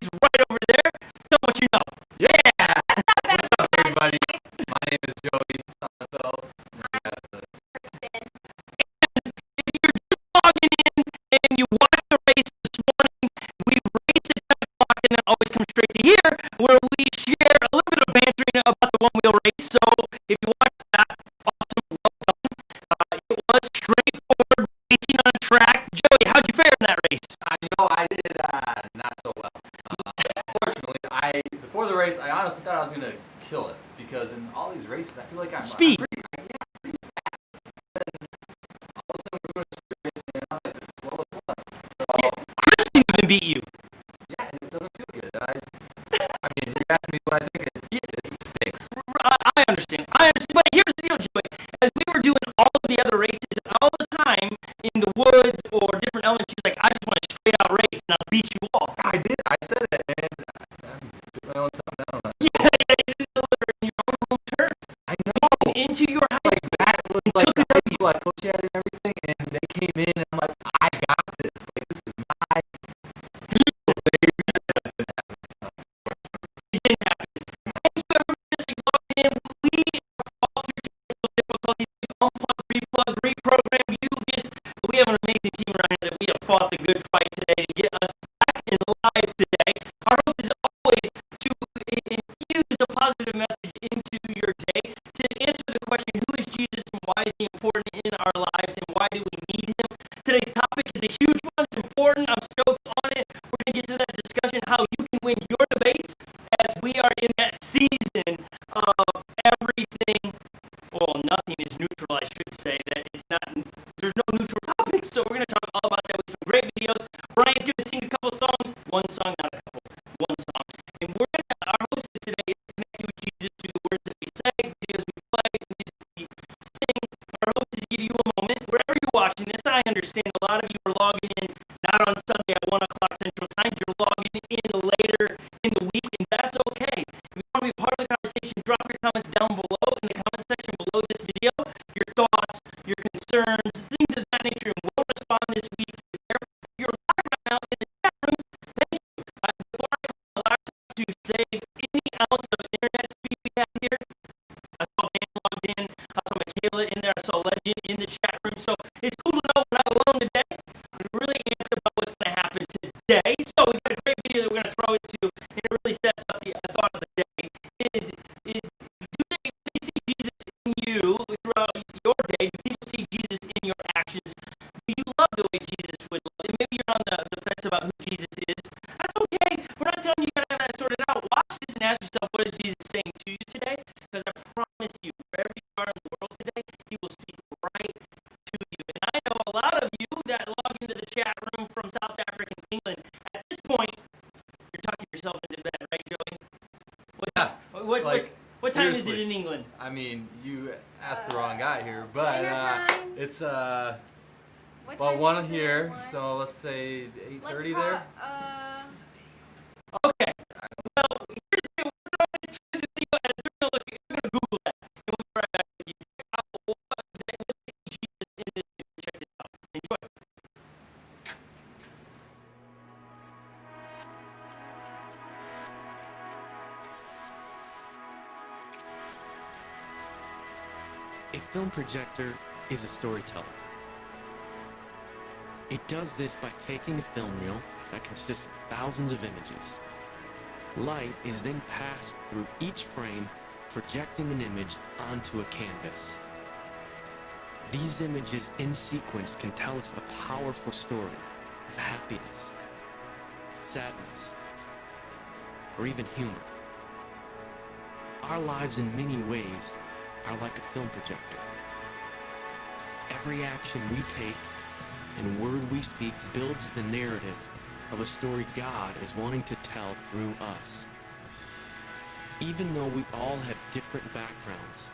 He's right over there. Tell what you know. Yeah! What's up, everybody? My name is Joey Sonnenfeld. Kristen. And if you're just logging in and you watched the race this morning, we race at 10 o'clock and then always come straight to here where we share a little bit of bantering about the one-wheel race. So if you watched that, awesome, well done. It was straightforward racing on a track. Joey, how'd you fare in that race? I did not so well. Unfortunately, before the race, I honestly thought I was going to kill it because in all these races, I feel like I'm Speed. I'm pretty fast. Then all of a sudden, we're doing a sprint race and I'm like the slowest one. So, Kristen even beat you. yeah, and it doesn't feel good. I mean, you asked me what I think, it stinks. I understand. But here's the deal, Joey. As we were doing all of the other races, all the time in the woods or different elements, she's like, I just want a straight out race and I'll beat you all. I did. I said it, and I'm putting my own tongue down on it. Yeah, you didn't deliver in your own home turf. I know. Into your high Like school. that was It like took the it high up to you. school I coached at and everything, and they came in, and I'm like, I got this. Like, this is my field, baby. It didn't happen. Thank you, everybody, that's logged in. We are fought through technical difficulties. We unplug, replug, reprogram. We have an amazing team around here that we have fought the good fight today to get us back in live today. Our hope is always to infuse a positive message into your day, to answer the question, who is Jesus and why is he important in our lives and why do we need him? Today's topic is a huge one. It's important. I'm stoked on it. We're going to get to that discussion, how you can win your debates as we are in that season of everything. Well, nothing is neutral, I should say. That it's not. There's no neutral topics, so we're going to talk all about that with some great videos. Brian's going to sing a couple songs. One song, not a couple. One song. And our host today is connected with Jesus through the words that we say, videos we play, the music we sing. Our hope is to give you a moment, wherever you're watching this. I understand a lot of you are logging in not on Sunday at 1 o'clock Central Time. You're logging in later in the week, and that's okay. If you want to be part of the conversation, drop your comments down below in the comment section below this video. Your thoughts, your concerns, things of that nature, and we'll respond this week. You're live right now in the chat room. Thank you. Before I come on my laptop to save any ounce of internet speed we have here, I saw Dan logged in. I saw Michaela in there. I saw Legend in the chat room. So it's cool to know we're not alone today. I'm really amped about what's going to happen today. So we've got a great video that we're going to throw into, and it really sets up the thought of the day. Do they see Jesus in you throughout your day? Do people see Jesus in your actions? Do you love the way Jesus would love? And maybe you're on the fence about who Jesus is. That's okay. We're not telling you you got to have that sorted out. Watch this and ask yourself, what is Jesus saying to you today? Because I promise you, wherever you are in the world today, he will speak right to you. And I know a lot of you that log into the chat room from South Africa and England. At this point, you're tucking yourself into bed, right, Joey? What time is it in England? I mean, you asked the wrong guy here, but it's well, 1 here, so let's say 8:30 there. Okay. Well, here's the thing. We're going into the video as we're going to Google that, and we'll be right back with you. Check out what Jesus in this video. Check this out. Enjoy. A film projector is a storyteller. It does this by taking a film reel that consists of thousands of images. Light is then passed through each frame, projecting an image onto a canvas. These images in sequence can tell us a powerful story of happiness, sadness, or even humor. Our lives in many ways are like a film projector. Every action we take and word we speak builds the narrative of a story God is wanting to tell through us. Even though we all have different backgrounds,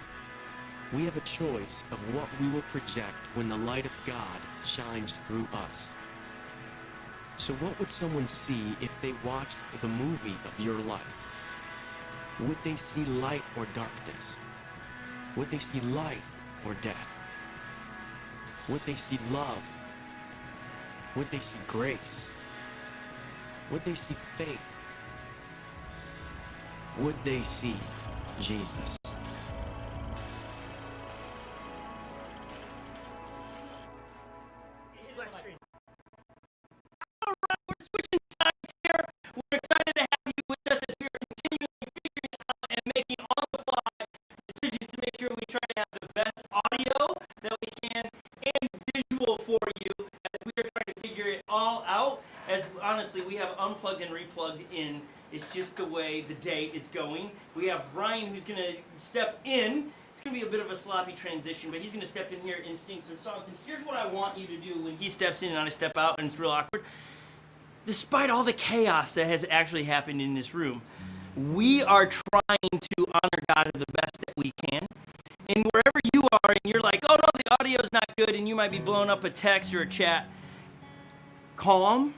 we have a choice of what we will project when the light of God shines through us. So what would someone see if they watched the movie of your life? Would they see light or darkness? Would they see life or death? Would they see love? Would they see grace? Would they see faith Would they see Jesus? We're switching sides here. We're excited to have you with us as we are continually figuring out and making on-the-fly decisions to make sure we try to have the best audio that we can and visual for you as we are trying to figure it all out. As honestly, we have unplugged and replugged in. It's just the way the day is going. We have Brian who's going to step in. It's going to be a bit of a sloppy transition, but he's going to step in here and sing some songs. And here's what I want you to do when he steps in and I step out, and it's real awkward. Despite all the chaos that has actually happened in this room, we are trying to honor God the best that we can. And wherever you are and you're like, oh no, the audio's not good, and you might be blowing up a text or a chat, calm,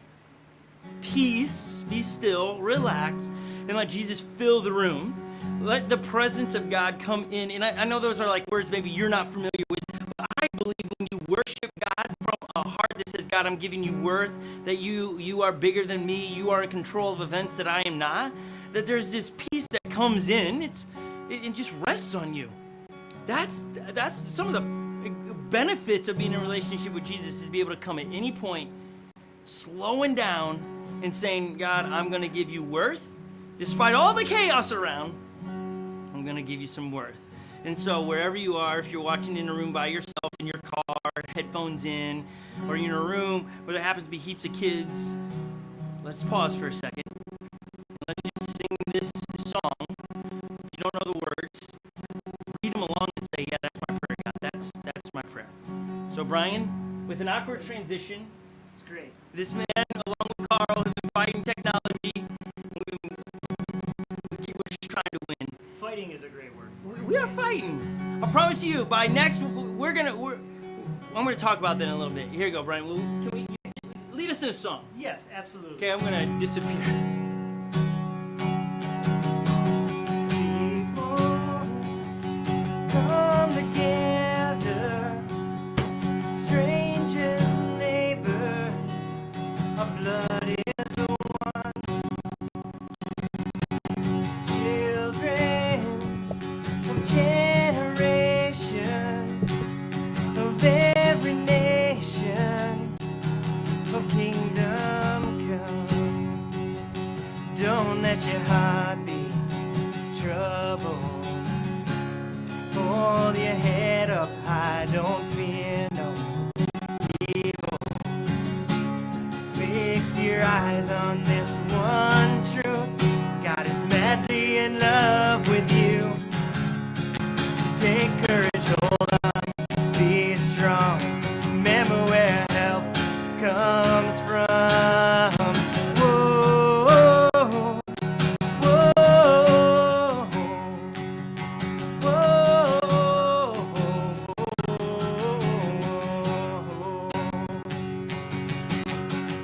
peace, be still, relax, and let Jesus fill the room. Let the presence of God come in. And I know those are like words maybe you're not familiar with, but I believe when you worship God from a heart that says, God, I'm giving you worth, that you are bigger than me, you are in control of events that I am not, that there's this peace that comes in, it just rests on you. That's some of the benefits of being in a relationship with Jesus, is to be able to come at any point, slowing down and saying, God, I'm going to give you worth. Despite all the chaos around, I'm going to give you some worth. And so wherever you are, if you're watching in a room by yourself, in your car, headphones in, or you're in a room where there happens to be heaps of kids, let's pause for a second. And let's just sing this song. If you don't know the words, read them along and say, yeah, that's my prayer, God. That's my prayer. So Brian, with an awkward transition, It's great. this man, along with Carl, have been fighting technology. We're just trying to win. Fighting is a great word for it. We are fighting. I promise you. By next, I'm gonna talk about that in a little bit. Here you go, Brian. Can we lead us in a song? Yes, absolutely. Okay, I'm gonna disappear. Come together, strangers and neighbors, our blood is one. Children of generations, of every nation, of kingdom come. Don't let your heart be troubled. Hold your head up high, don't fear no evil. Fix your eyes on this one truth. God is madly in love with you. So take courage, hold on, be strong. Remember where help comes from. Whoa, whoa,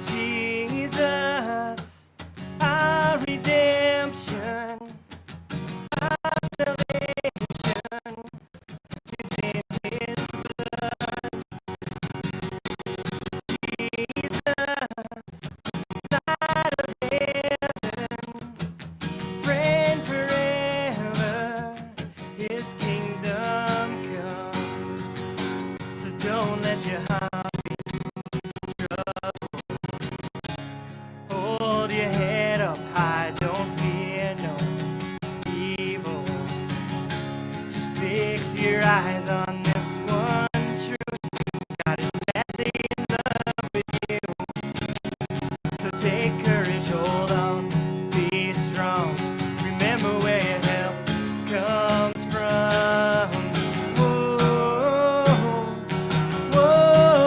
Jesus, our redemption, our salvation is in His blood. Jesus, light of heaven, friend forever, His kingdom come. So don't let your heart be troubled. Hold your head up high, don't fear no evil. Just fix your eyes on this one truth. God is madly in love with you. So take courage, hold on, be strong. Remember where your help comes from. Whoa, whoa,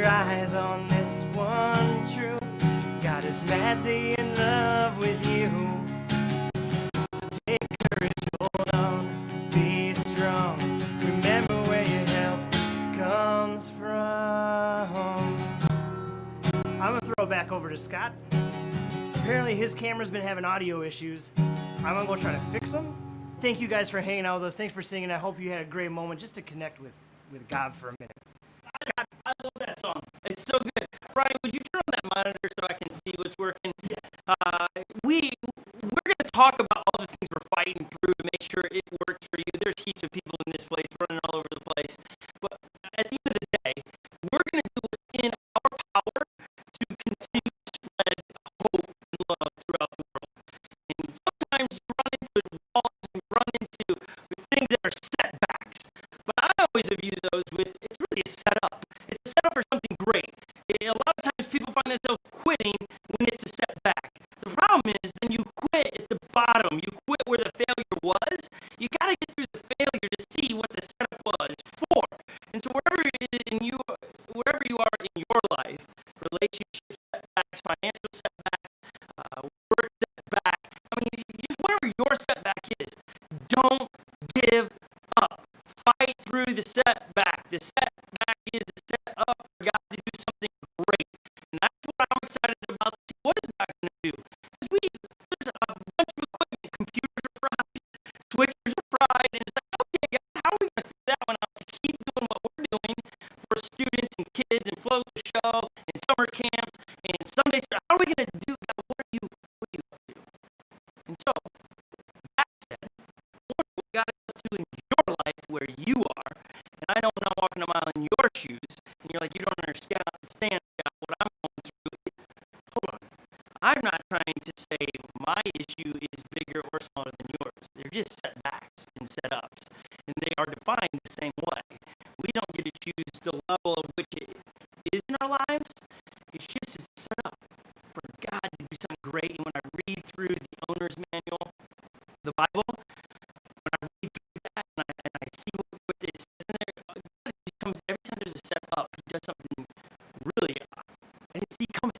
eyes on this one truth. God is madly in love with you. So take courage, hold on, be strong. Remember where your help comes from. I'm gonna throw it back over to Scott. Apparently his camera's been having audio issues. I'm gonna go try to fix them. Thank you guys for hanging out with us. Thanks for singing. I hope you had a great moment just to connect with God for a minute. I love that song. It's so good. Brian, would you turn on that monitor so I can see what's working? Yes. We're going to talk about all the things we're fighting through to make sure it works for you. There's heaps of people in this place running all over the place. But at the end of the day, we're going to do it in our power to continue to spread hope and love throughout the world. And sometimes you run into walls and you run into things that are setbacks. But I always view those with, it's really a setup. It's a setup for something great. A lot of times people find themselves quitting when it's a setback. The problem is then you quit at the bottom. You quit where the failure was. You got to get through the failure to see what the setup was for. And so wherever you are in your life, relationship setbacks, financial setbacks, work setback, I mean, just whatever your setback is, don't give up. Fight through the setback. The setback is a setup for God to do something great. And that's what I'm excited about. What is God going to do? Because there's a bunch of equipment. Computers are fried. Switchers are fried. And it's like, okay, God, how are we going to figure that one out to keep doing what we're doing for students and kids and float the show and summer camps and Sunday school? How are we going to do, God, what are you up to? And so, that said, what God is up to in your life where you are, and I know when I'm walking a mile in your shoes, and you're like, you don't understand God, what I'm going through. Hold on. I'm not trying to say my issue is bigger or smaller than yours. They're just setbacks and setups, and they are defined the same way. We don't get to choose the level of which it is in our lives. It's just a setup for God to do something great. And when I read through the owner's manual, the Bible, when I read through that and I see what it says in there, God just comes every time there's a setup. He does something really I didn't see coming.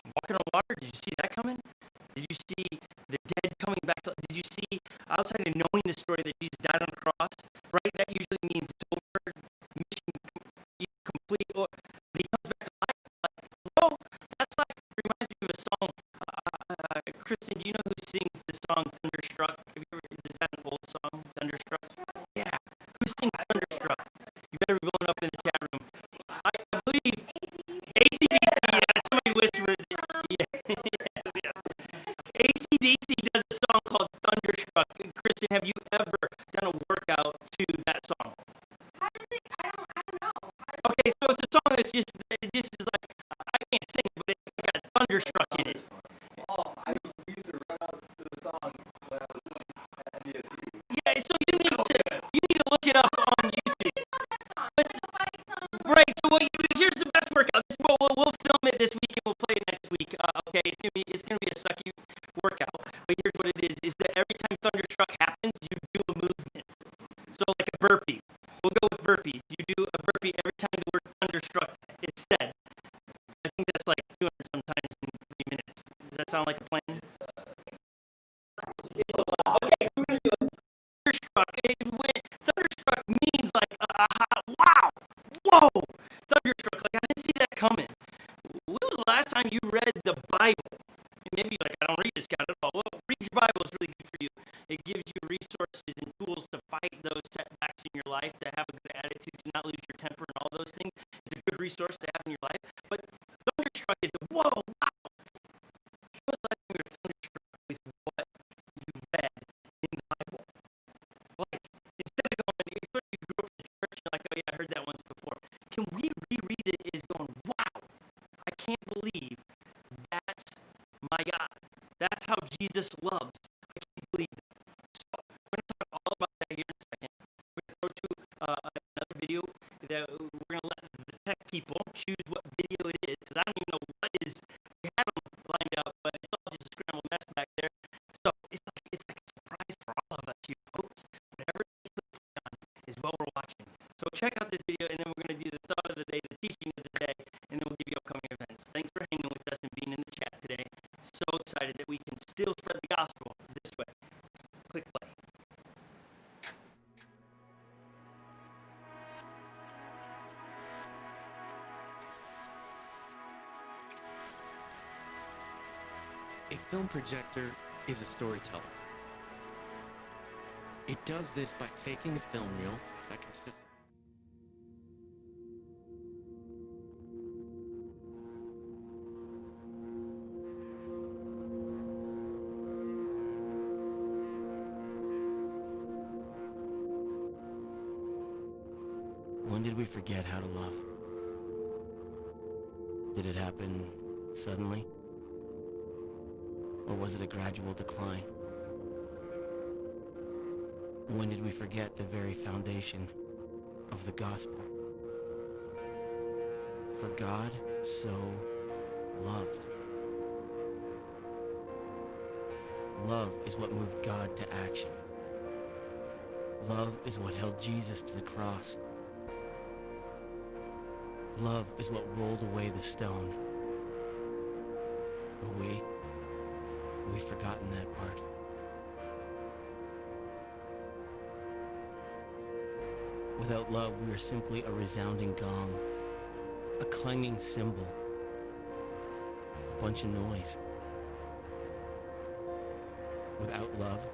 Walking on water, did you see that coming? Did you see the dead coming back to life? Did you see, outside of knowing the story that Jesus died on the cross, right? That usually means it's over, mission complete, or but he comes back to life. Like, whoa, that's like, reminds me of a song. Kristen, do you know who sings the song Thunderstruck? Is that an old song, Thunderstruck? Yeah. Who sings Thunderstruck? You better be blowing up in the chat room. I believe AC/DC, yeah, somebody whispered. Yeah. yes. AC/DC does a song called Thunderstruck. Kristen, have you ever done a workout to that song? How does it? I don't know. Okay, so it's a song that's just is like, I can't sing it, but it's got Thunderstruck in it. Oh, we used to run out to the song when I was at DSU. Yeah, so you need to look it up on YouTube. But, It's a fight song. right, so what you do, here's the best workout. This is what we'll film it this week and we'll play it next week. Okay, it's gonna be a sucky workout. But here's what it is that every time Thunderstruck happens, you do a movement. So like a burpee. We'll go with burpees. You do a burpee every time the word Thunderstruck is said. I think that's like 200 sometimes in 3 minutes. Does that sound like a plan? It's a lot. Okay, we're gonna do a Thunderstruck. Thunderstruck means like wow, whoa, Thunderstruck. Like I didn't see that coming. When was the last time you read the Bible? Maybe you're like, I don't read this God at all. Well, read your Bible. It's really good for you. It gives you resources and tools to fight those setbacks in your life, to have a good attitude, to not lose your temper, and all those things. It's a good resource to have in your life. But Thunderstruck is whoa, wow. When was the last time you were thunderstruck with what you read in the Bible? Like, instead of going, especially if you grew up in the church, you're like, oh yeah, I heard that once before. Can we reread it as going, wow, I can't believe that's my God. That's how Jesus loves. I can't believe it. So, we're going to talk all about that here in a second. We're going to go to another video that we're going to let the tech people choose what video it is, because I don't even know what is. We had them lined up, but it's all just a scrambled mess back there. So, it's like a surprise for all of us here, folks. Whatever you click on is what we're watching. So, check out this video, and then we're going to do the thought of the day, the teaching of the day, A film projector is a storyteller. It does this by taking a film reel that consists When did we forget how to love? Did it happen suddenly? Or was it a gradual decline? When did we forget the very foundation of the gospel? For God so loved. Love is what moved God to action. Love is what held Jesus to the cross. Love is what rolled away the stone. But we've forgotten that part. Without love, we are simply a resounding gong, a clanging cymbal, a bunch of noise. Without love,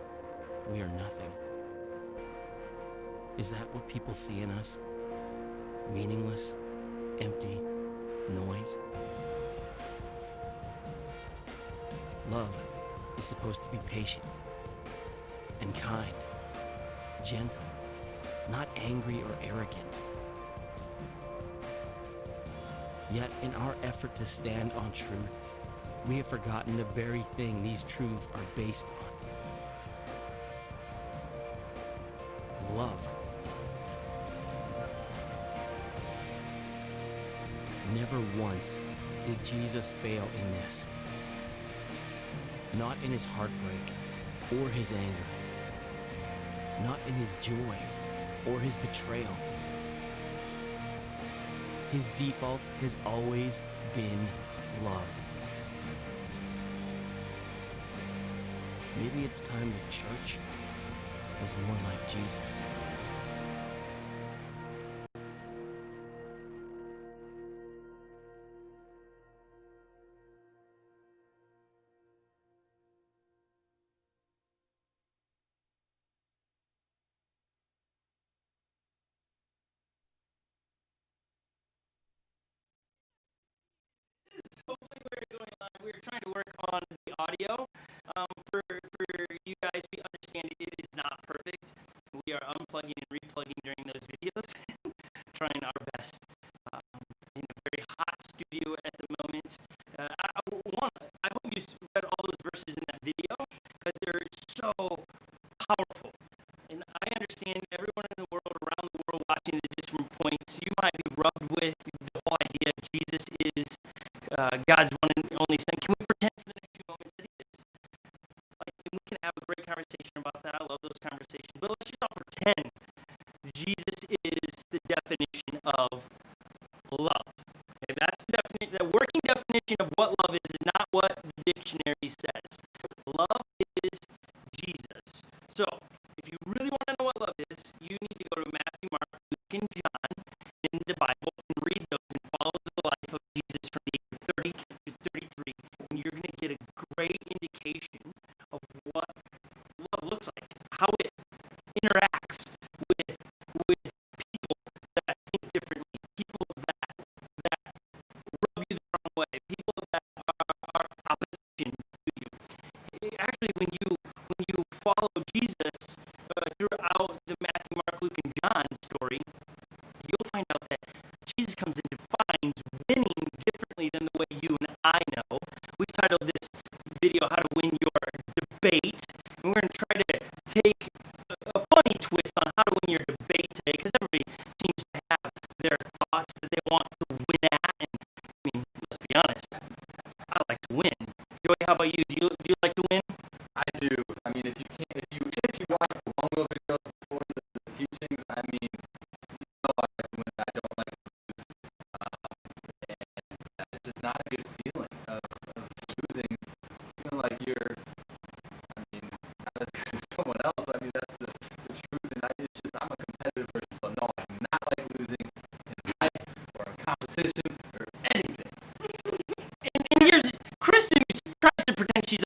we are nothing. Is that what people see in us? Meaningless, empty noise? Love is supposed to be patient and kind, gentle, not angry or arrogant. Yet in our effort to stand on truth, we have forgotten the very thing these truths are based on. Love. Never once did Jesus fail in this. Not in his heartbreak or his anger. Not in his joy or his betrayal. His default has always been love. Maybe it's time the church was more like Jesus. Hopefully we're going live. We're trying to work on the audio. For you guys, we understand it is not perfect. We are unplugging and replugging during those videos, trying our best. In a very hot studio at the moment. I hope you read all those verses in that video because they're so powerful. And I understand everyone in the world, around the world, watching the different points, you might be rubbed with the whole idea Jesus is God's one and only Son. Can we pretend for the next few moments that he is? Like, and we can have a great conversation about that. I love those conversations. But let's just not pretend Jesus is the definition of love. Okay, that's the definition. The working definition of what love is not what the dictionary says. Love is Jesus. So, if you really want to know what love is, you need to go to Matthew, Mark, Luke, and John in the Bible and read those and follow the life of Jesus from the age of 30 to 33, and you're going to get a great indication of what love looks like, how it interacts with people that think differently, people that rub you the wrong way, people that are oppositions to you. Actually, when you follow Jesus throughout the Matthew, Mark, Luke, and John story, you'll find out that Jesus comes and defines winning differently than the way you and I know. We titled this video "How to Win Your Debate," and we're going to try to take a funny twist on how to win your debate today, because everybody seems to have their thoughts that they want to win at. And I mean, let's be honest, I like to win. Joey, how about you? Do you like to win? I do. I mean, if you watch the long wheel videos before the teachings, I mean, I like to win. I don't like to lose. And it's just not a good feeling of losing. Feeling like you're, I mean, not as good as someone else. I mean, that's the truth. And I'm a competitive person, so no, I do not like losing in life or in competition or anything. And here's Kristen tries to pretend she's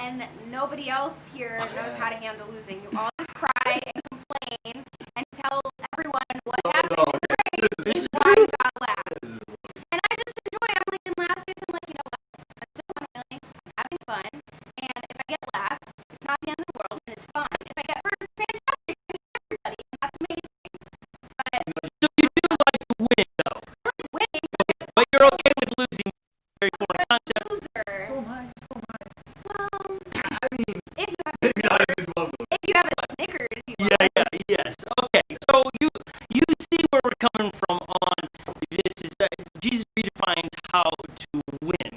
and nobody else here knows how to handle losing. You all just cry and complain and tell everyone what happened in the race This is and why you got last. And I just enjoy it. I'm like, in last place, I'm like, you know what? I'm still wheeling, I'm having fun, and if I get last, it's not the end of the world, and it's fun. If I get first, fantastic, I mean, everybody, and that's amazing. But So you do like to win, though. I like winning, But you're okay with losing. Very I'm important a concept. loser. So am I. So am I. Well, I mean, if you have a maybe not Snickers, as well. if you have a Snickers, you will. Yeah, yes. Okay, so you see where we're coming from on this is that Jesus redefines how to win.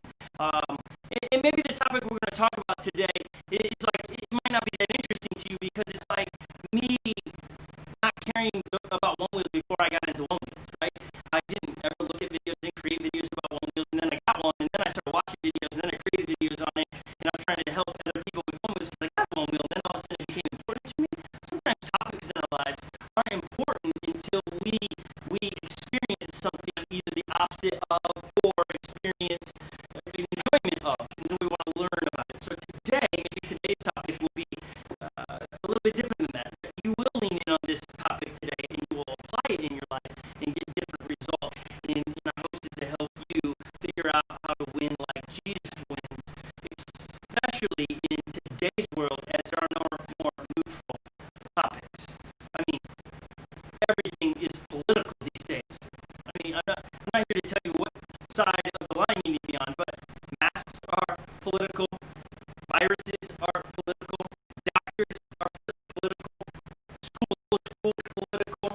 And maybe the topic we're going to talk about today, it's like, it might not be that interesting to you because it's like me not caring about one wheels before I got into one wheels, right? I didn't ever look at videos and create videos about one wheels, and then I got one, and then I started watching videos, and then I created videos on it, and I was trying to help other people with one wheels because I got one wheel, and then all of a sudden it became important to me. Sometimes topics in our lives aren't important until we experience something either the opposite of or experience an enjoyment of, and so we want to learn about it. So today, maybe today's topic will be a little bit different than that. You will lean in on this topic today, and you will apply it in your life and get different results. And our hope is to help you figure out how to win like Jesus wins, especially in today's world as there are no more neutral topics. I mean, everything is political these days. I mean, I'm not here to tell you what side of the line you need to be on, but masks are political, viruses are political, doctors are political, school political,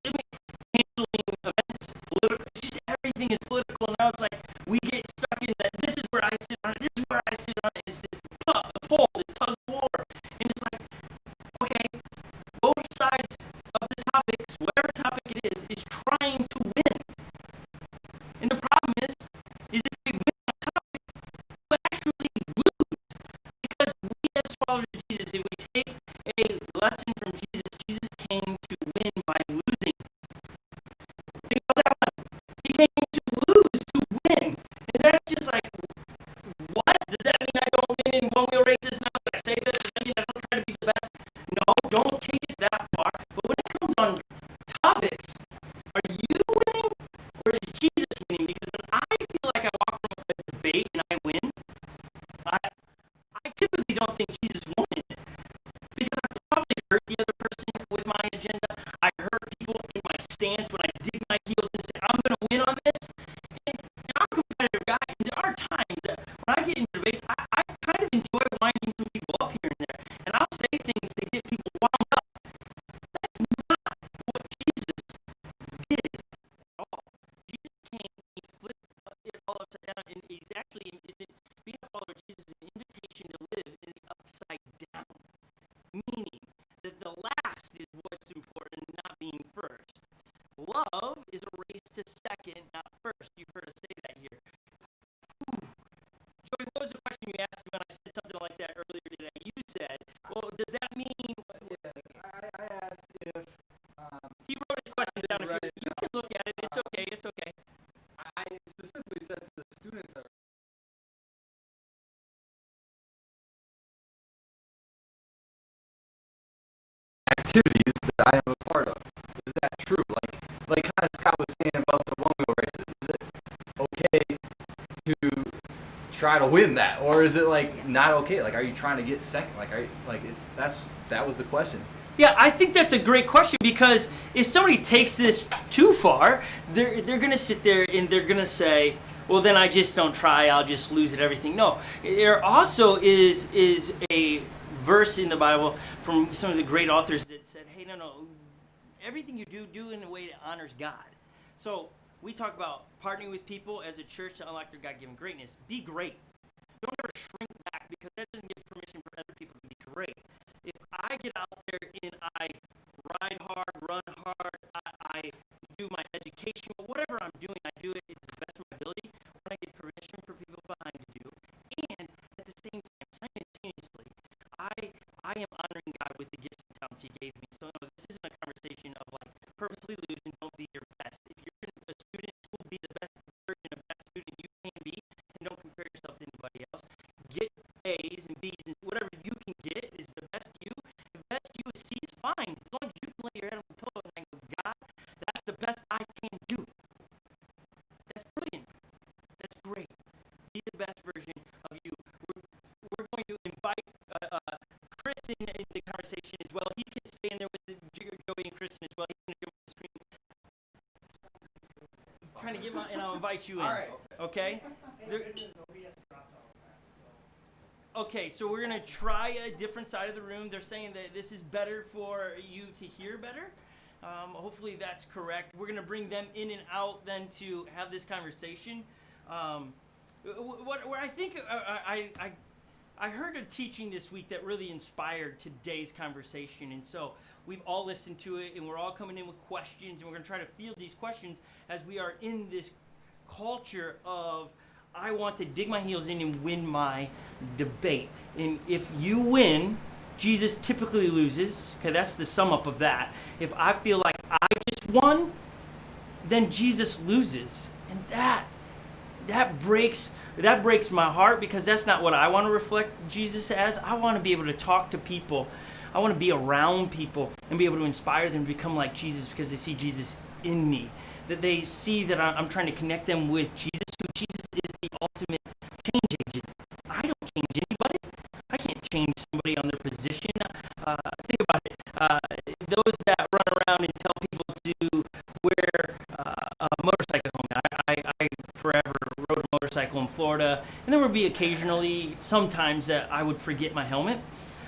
I mean, canceling events political. It's just everything is political. Now it's like we get stuck in that. This is where I sit on it. This is where I sit on it. It's this pull, this tug of war, and it's like, okay, both sides of the topics, whatever topic it is trying to win. And the problem is if we win a topic, we actually lose. Because we as followers of Jesus, if we take a lesson from Jesus, Jesus came to win by losing. Think about that one. He came to lose, to win. And that's just like, what? Does that mean I don't win in one-wheel races now that I say that? Does that mean I don't try to be the best? No, don't take it that far. But when it comes on topics, are you winning or is Jesus winning? Because when I feel like I walk from a debate and I win, I typically don't think Jesus won it. Because I probably hurt the other person with my agenda. I hurt people in my stance when I dig my heels and say, I'm going to win on this. And I'm a competitive guy. And there are times that when I get into debates, I kind of enjoy winding some people up here and there. And I'll say things to get people wound up. That's not what Jesus did at all. Jesus came, he flipped it all upside down, and he's actually, being a follower of Jesus is an invitation to live in the upside down. Meaning that the last is what's important, not being first. Love is a race to second, not first. You've heard us say that here. Whew. Joey, what was the question you asked when I said something like that earlier today? You said, well, does that mean... I asked if He wrote his question down. Right. You can look at it. It's okay. It's okay. I specifically said to the students that activities that I am a part of. Is that true? Like kind of Scott was saying about the one-wheel races. Is it okay to try to win that, or is it like not okay? Like, are you trying to get second? Like, are you, like it, that was the question. Yeah, I think that's a great question because if somebody takes this too far, they're going to sit there and they're going to say, well, then I just don't try. I'll just lose at everything. No, there also is a verse in the Bible from some of the great authors that said, hey, no, everything you do in a way that honors God. So we talk about partnering with people as a church to unlock their God-given greatness. Be great. Don't ever shrink back because that doesn't give permission for other people to be great. If I get out there and I ride hard, run hard, I do my education, whatever I'm doing, I do it, it's the best of my ability. When I get permission for people behind to do, and at the same time, simultaneously, I am honoring God with the gifts and talents He gave me. So no, this isn't a conversation of like purposely lose and don't be your best. If you're a student in school, be the best version of that student you can be, and don't compare yourself to anybody else. Get A's and B's and whatever you can get is the best you. If best you is C is fine. As long as you can lay your head on the pillow and go, God, that's the best I can do. That's brilliant. That's great. Be the best version of you. We're going to invite Chris in the conversation as well. He can stay in there with Joey and Kristen as well. He's going to go on the screen. Kind of get my, and I'll invite you in. All right. Okay? There- Okay, so we're going to try a different side of the room. They're saying that this is better for you to hear better. Hopefully that's correct. We're going to bring them in and out then to have this conversation. Where I think I heard a teaching this week that really inspired today's conversation. And so we've all listened to it, and we're all coming in with questions, and we're going to try to field these questions as we are in this culture of I want to dig my heels in and win my debate. And if you win, Jesus typically loses. Okay, that's the sum up of that. If I feel like I just won, then Jesus loses. And that breaks my heart, because that's not what I want to reflect Jesus as. I want to be able to talk to people. I want to be around people and be able to inspire them to become like Jesus, because they see Jesus in me. That they see that I'm trying to connect them with Jesus, who Jesus is the ultimate change agent. I don't change anybody. I can't change somebody on their position. Think about it. Those that run around and tell people to wear a motorcycle helmet. I forever rode a motorcycle in Florida, and there would be occasionally, sometimes, that I would forget my helmet.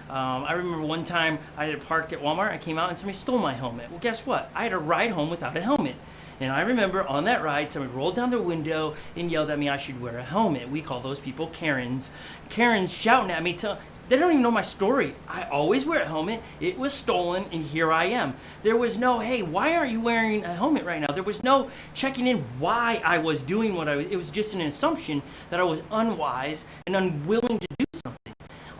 I remember one time I had parked at Walmart. I came out and somebody stole my helmet. Well, guess what? I had to ride home without a helmet. And I remember on that ride, somebody rolled down their window and yelled at me I should wear a helmet. We call those people Karens. Karens shouting at me. They don't even know my story. I always wear a helmet. It was stolen, and here I am. There was no, hey, why aren't you wearing a helmet right now? There was no checking in why I was doing what I was. It was just an assumption that I was unwise and unwilling to do something.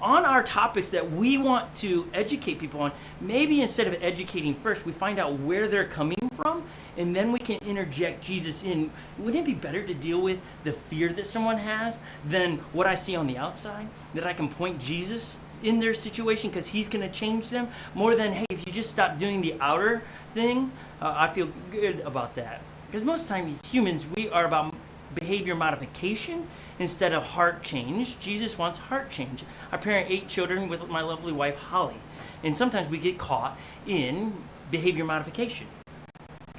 On our topics that we want to educate people on, maybe instead of educating first, we find out where they're coming from, and then we can interject Jesus in. Wouldn't it be better to deal with the fear that someone has than what I see on the outside? That I can point Jesus in their situation because he's going to change them, more than, hey, if you just stop doing the outer thing, I feel good about that. Because most times as humans, we are about behavior modification instead of heart change. Jesus wants heart change. I parent 8 children with my lovely wife, Holly. And sometimes we get caught in behavior modification.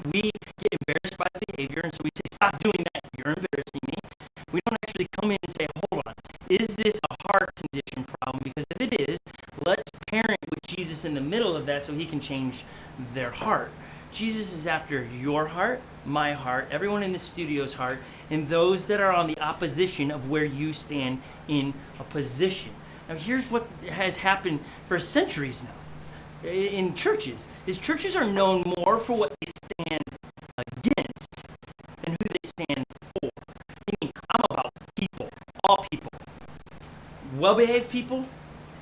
We get embarrassed by the behavior, and so we say, stop doing that, you're embarrassing me. We don't actually come in and say, hold on, is this a heart condition problem? Because if it is, let's parent with Jesus in the middle of that so he can change their heart. Jesus is after your heart, my heart, everyone in the studio's heart, and those that are on the opposition of where you stand in a position. Now here's what has happened for centuries now in churches, is churches are known more for what they stand against than who they stand for. I mean, I'm about people, all people. Well-behaved people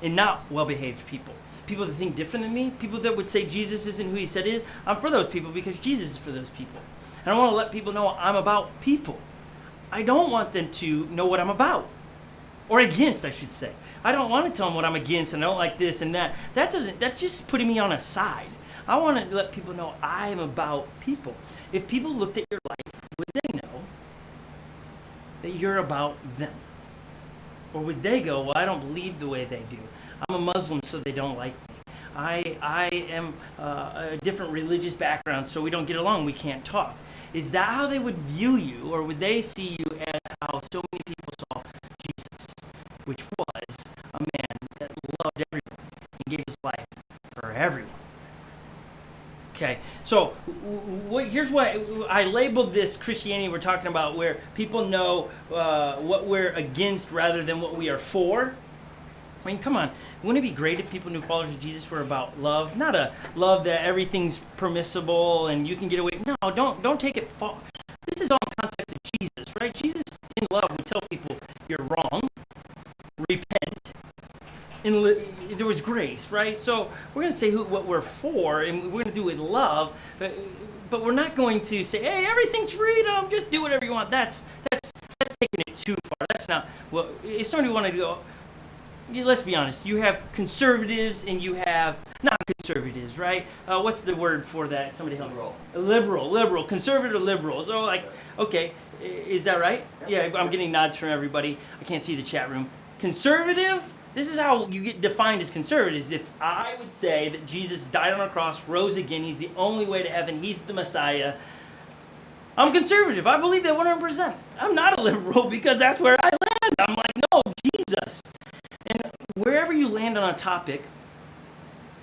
and not well-behaved people. People that think different than me, people that would say Jesus isn't who he said is, I'm for those people because Jesus is for those people. And I want to let people know I'm about people. I don't want them to know what I'm about. Or against, I should say. I don't want to tell them what I'm against and I don't like this and that. That's just putting me on a side. I want to let people know I am about people. If people looked at your life, would they know that you're about them? Or would they go, well, I don't believe the way they do. I'm a Muslim, so they don't like me. I am a different religious background, so we don't get along, we can't talk. Is that how they would view you, or would they see you as how so many people saw Jesus, which was a man that loved everyone and gave his life for everyone? Okay, so here's what I labeled this Christianity we're talking about, where people know what we're against rather than what we are for. I mean, come on. Wouldn't it be great if people knew followers of Jesus were about love? Not a love that everything's permissible and you can get away. No, don't take it far. This is all in context of Jesus, right? Jesus, in love, would tell people, you're wrong, repent, and there was grace, right? So we're going to say what we're for, and we're going to do it with love, but we're not going to say, hey, everything's freedom, just do whatever you want. That's taking it too far. That's not, well, if somebody wanted to go, let's be honest, you have conservatives and you have non-conservatives, right? What's the word for that? Somebody help me. Liberal, conservative, liberal. So like, okay, is that right? Yeah, I'm getting nods from everybody. I can't see the chat room. Conservative, this is how you get defined as conservatives. If I would say that Jesus died on a cross, rose again, he's the only way to heaven, he's the Messiah, I'm conservative. I believe that 100%. I'm not a liberal because that's where I land. I'm like, no, Jesus. And wherever you land on a topic,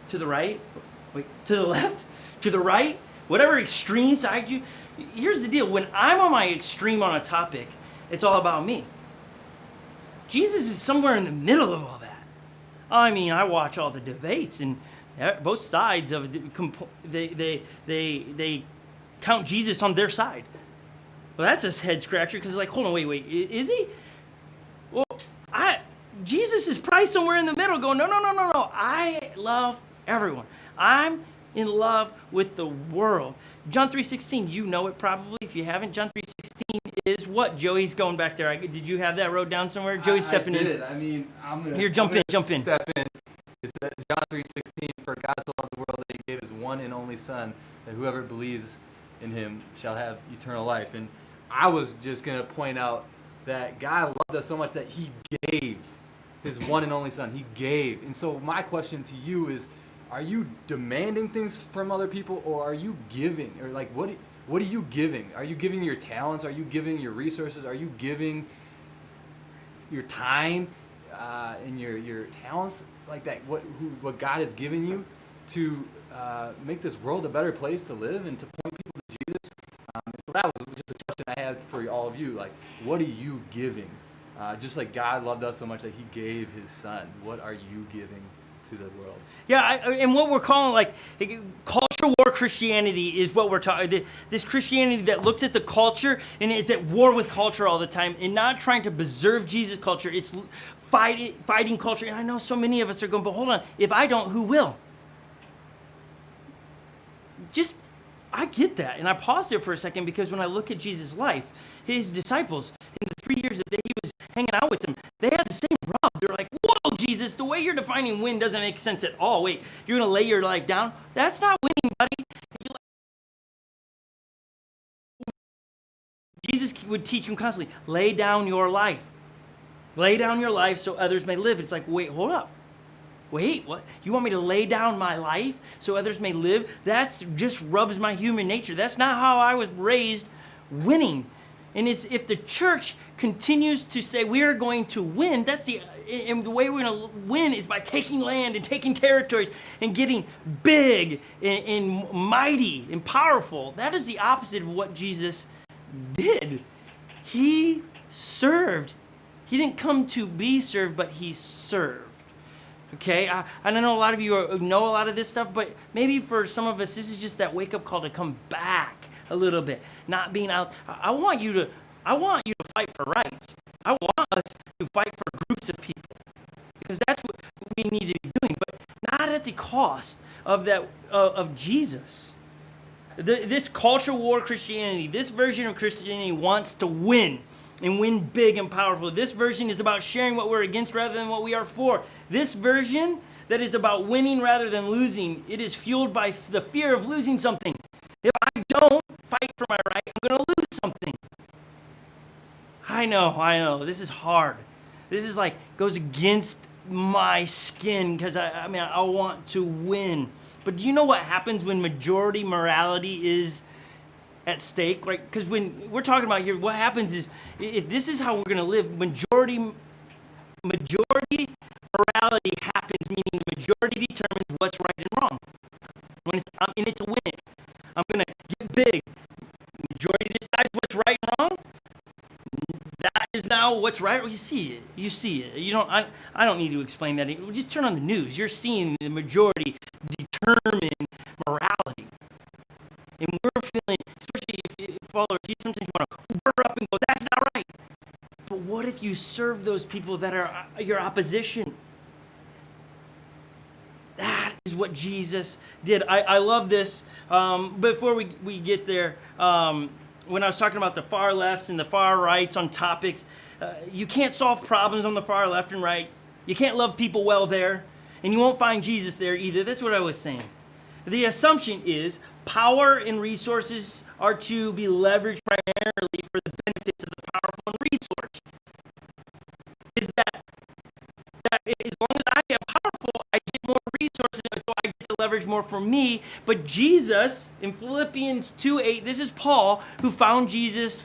to the right, to the left, to the right, whatever extreme side you, here's the deal. When I'm on my extreme on a topic, it's all about me. Jesus is somewhere in the middle of all that. I mean, I watch all the debates and both sides of they count Jesus on their side. Well, that's a head scratcher because it's like, hold on, wait, is he? Well, Jesus is probably somewhere in the middle going, no. I love everyone. I'm in love with the world. John 3:16, you know it probably. If you haven't, John 3:16 is what? Joey's going back there. Did you have that wrote down somewhere? Joey's stepping in. I did. I mean, I'm going to... Here, jump in. Step in. It's John 3:16, for God so loved the world that he gave his one and only Son, that whoever believes in him shall have eternal life. And I was just going to point out that God loved us so much that he gave his one and only Son. He gave. And so my question to you is, are you demanding things from other people, or are you giving? Or like, what are you giving? Are you giving your talents? Are you giving your resources? Are you giving your time and your talents like that? What God has given you to make this world a better place to live and to point people to Jesus? So that was just a question I had for all of you. Like, what are you giving? Just like God loved us so much that he gave his Son. What are you giving to the world? Yeah, and what we're calling like culture war Christianity is what we're talking. This Christianity that looks at the culture and is at war with culture all the time, and not trying to preserve Jesus' culture. It's fighting culture. And I know so many of us are going, but hold on, if I don't, who will? I get that, and I paused there for a second because when I look at Jesus' life, his disciples, in the 3 years that he was hanging out with them, they had the same rub. They're like, whoa, Jesus, the way you're defining win doesn't make sense at all. Wait, you're going to lay your life down? That's not winning, buddy. Jesus would teach him constantly, lay down your life. Lay down your life so others may live. It's like, wait, hold up. Wait, what? You want me to lay down my life so others may live? That's just rubs my human nature. That's not how I was raised winning. And if the church continues to say we are going to win, and the way we're going to win is by taking land and taking territories and getting big and mighty and powerful. That is the opposite of what Jesus did. He served. He didn't come to be served, but he served. Okay, I know a lot of you know a lot of this stuff, but maybe for some of us, this is just that wake-up call to come back a little bit. Not being out. I want you to fight for rights. I want us to fight for groups of people, because that's what we need to be doing, but not at the cost of that of Jesus. This culture war Christianity, this version of Christianity wants to win. And win big and powerful. This version is about sharing what we're against rather than what we are for. This version that is about winning rather than losing, it is fueled by the fear of losing something. If I don't fight for my right, I'm going to lose something. I know. This is hard. This is like, goes against my skin because I want to win. But do you know what happens when majority morality is at stake? Like, because when we're talking about here, what happens is, if this is how we're going to live, majority morality happens, meaning the majority determines what's right and wrong. When I'm in it to win it, I'm going to get big. Majority decides what's right and wrong. That is now what's right. You see it. You don't. I don't need to explain that. Just turn on the news. You're seeing the majority determine morality. And we're feeling, especially if you follow Jesus, sometimes you want to burr up and go, that's not right. But what if you serve those people that are your opposition? That is what Jesus did. I love this. Before we get there, when I was talking about the far lefts and the far rights on topics, you can't solve problems on the far left and right. You can't love people well there, and you won't find Jesus there either. That's what I was saying. The assumption is power and resources are to be leveraged primarily for the benefits of the powerful and resourced. Is that as long as I am powerful, I get more resources, so I get to leverage more for me. But Jesus, in Philippians 2:8, this is Paul, who found Jesus,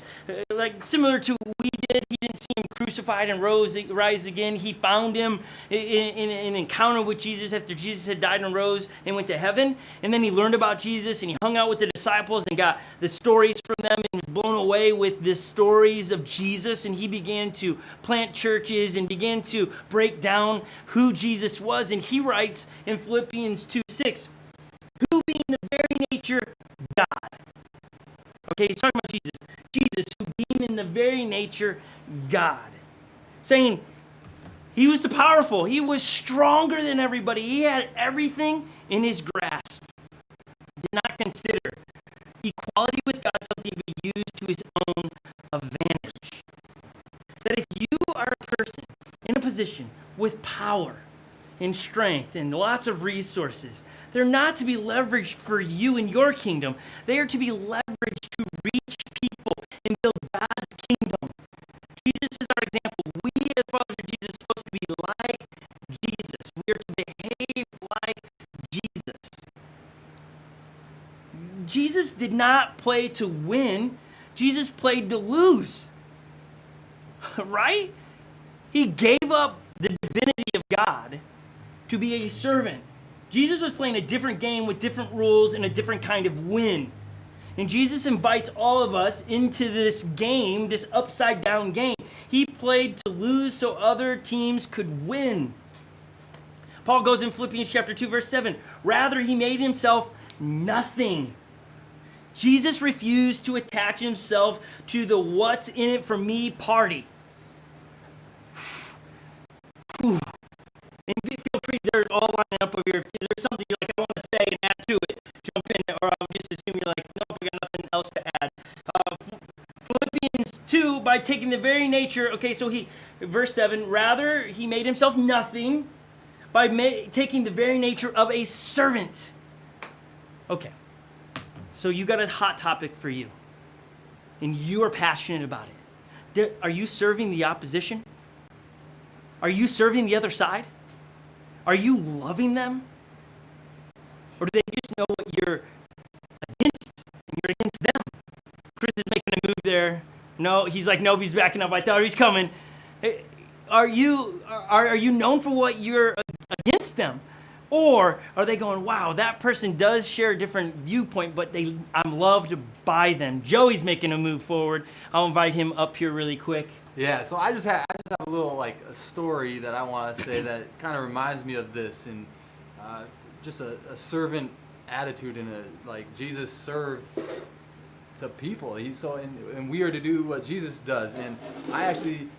like similar to we did. He didn't see him crucified and rise again. He found him in an encounter with Jesus after Jesus had died and rose and went to heaven. And then he learned about Jesus, and he hung out with the disciples and got the stories from them and was blown away with the stories of Jesus. And he began to plant churches and began to break down who Jesus was. And he writes in Philippians 2:6, who being the very nature God. Okay, he's talking about Jesus. Jesus, who being in the very nature God. Saying he was the powerful. He was stronger than everybody. He had everything in his grasp. Did not consider equality with God something to be used to his own advantage. That if you are a person in a position with power and strength and lots of resources, they're not to be leveraged for you and your kingdom. They are to be leveraged to reach people and build God's kingdom. Jesus is our example. We as followers of Jesus are supposed to be like Jesus. We are to behave like Jesus. Jesus did not play to win. Jesus played to lose. Right? He gave up the divinity of God to be a servant. Jesus was playing a different game with different rules and a different kind of win. And Jesus invites all of us into this game, this upside down game. He played to lose so other teams could win. Paul goes in Philippians chapter 2, verse 7. Rather, he made himself nothing. Jesus refused to attach himself to the what's in it for me party. Whew. And feel free, they're all lining up over here. If there's something you're like, I want to say and add to it, jump in, or I'll just assume you're like, nope, I got nothing else to add. Philippians 2, by taking the very nature, okay, so verse 7, rather, he made himself nothing by taking the very nature of a servant. Okay, so you got a hot topic for you, and you are passionate about it. Are you serving the opposition? Are you serving the other side? Are you loving them? Or do they just know what you're against and you're against them? Chris is making a move there. No, he's like, nope, he's backing up. I thought he was coming. Are you known for what you're against them? Or are they going, wow, that person does share a different viewpoint, but I'm loved by them. Joey's making a move forward. I'll invite him up here really quick. Yeah, so I just have a little a story that I want to say that kind of reminds me of this, and just a servant attitude, and Jesus served the people. And we are to do what Jesus does. And I actually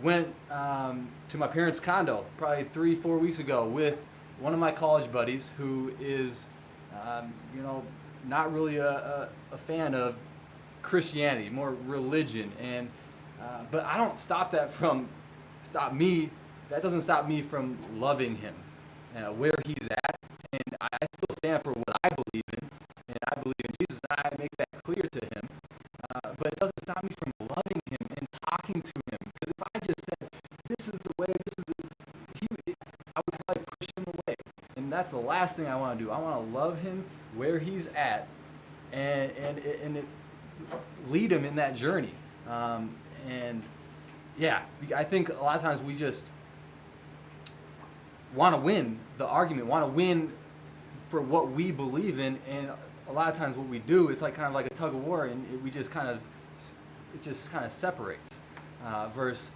went to my parents' condo probably 3-4 weeks ago with one of my college buddies who is not really a fan of Christianity, more religion, and but I don't that doesn't stop me from loving him where he's at, and I still stand for what I believe in, and I believe in Jesus, and I make that clear to him, but it doesn't stop me from loving him and talking to him, because if I just said, this is the way, I would probably push him away, and that's the last thing I want to do. I want to love him where he's at, and lead him in that journey. And yeah, I think a lot of times we just want to win the argument, want to win for what we believe in, and a lot of times what we do is kind of like a tug of war, and it just kind of separates versus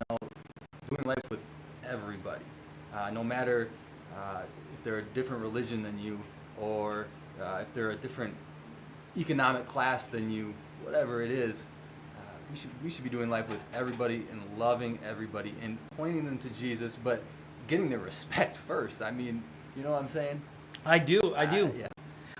doing life with everybody, no matter if they're a different religion than you, or if they're a different economic class than you, whatever it is. We should be doing life with everybody and loving everybody and pointing them to Jesus, but getting their respect first. I mean, you know what I'm saying? I do. Yeah.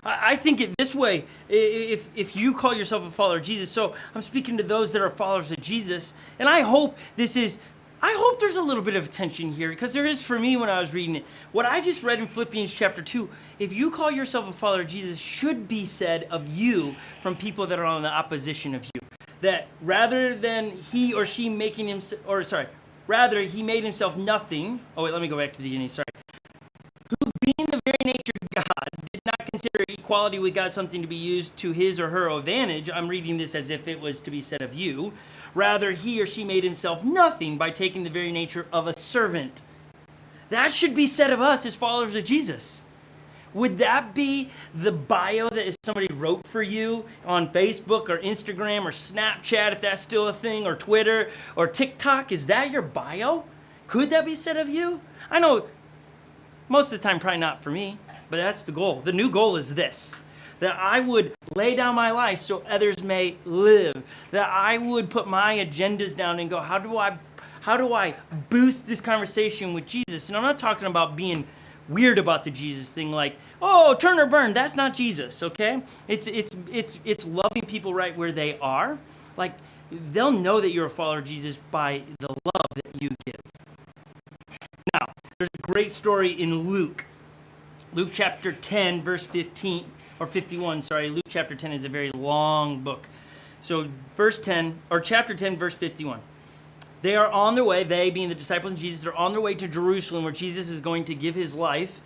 I think it this way. If you call yourself a follower of Jesus, so I'm speaking to those that are followers of Jesus, and I hope this is I hope there's a little bit of tension here, because there is for me when I was reading it. What I just read in Philippians chapter 2, if you call yourself a follower of Jesus, should be said of you from people that are on the opposition of you. That rather than he or she making him, rather he made himself nothing. Oh wait, let me go back to the beginning, sorry. Who being the very nature of God, did not consider equality with God something to be used to his or her advantage. I'm reading this as if it was to be said of you. Rather, he or she made himself nothing by taking the very nature of a servant. That should be said of us as followers of Jesus. Would that be the bio that if somebody wrote for you on Facebook or Instagram or Snapchat, if that's still a thing, or Twitter or TikTok? Is that your bio? Could that be said of you? I know most of the time probably not for me, but that's the goal. The new goal is this: that I would lay down my life so others may live. That I would put my agendas down and go, how do I boost this conversation with Jesus? And I'm not talking about being weird about the Jesus thing, like, oh, turn or burn. That's not Jesus, okay? It's loving people right where they are. Like, they'll know that you're a follower of Jesus by the love that you give. Now, there's a great story in Luke chapter 10, verse 15, or 51, sorry. Luke chapter 10 is a very long book. So chapter 10, verse 51. They are on their way, they being the disciples and Jesus, they're on their way to Jerusalem, where Jesus is going to give his life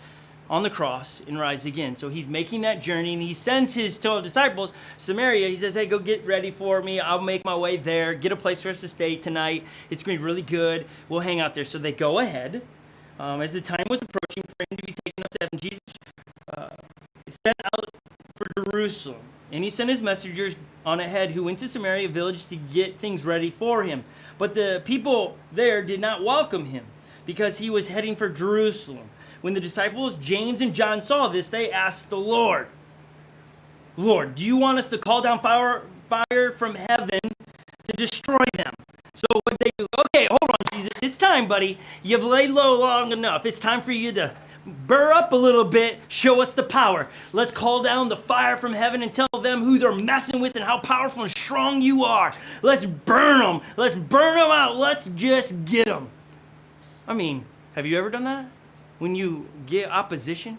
on the cross and rise again. So he's making that journey, and he sends his 12 disciples to Samaria. He says, hey, go get ready for me. I'll make my way there. Get a place for us to stay tonight. It's going to be really good. We'll hang out there. So they go ahead. As the time was approaching for him to be taken up to heaven, Jesus set out for Jerusalem. And he sent his messengers on ahead who went to Samaria village to get things ready for him. But the people there did not welcome him because he was heading for Jerusalem. When the disciples James and John saw this, they asked the Lord, Lord, do you want us to call down fire from heaven to destroy them? So what they do, okay, hold on, Jesus, it's time, buddy. You've laid low long enough. It's time for you to burr up a little bit, show us the power. Let's call down the fire from heaven and tell them who they're messing with and how powerful and strong you are. Let's burn them. Let's burn them out. Let's just get them. I mean, have you ever done that? When you get opposition,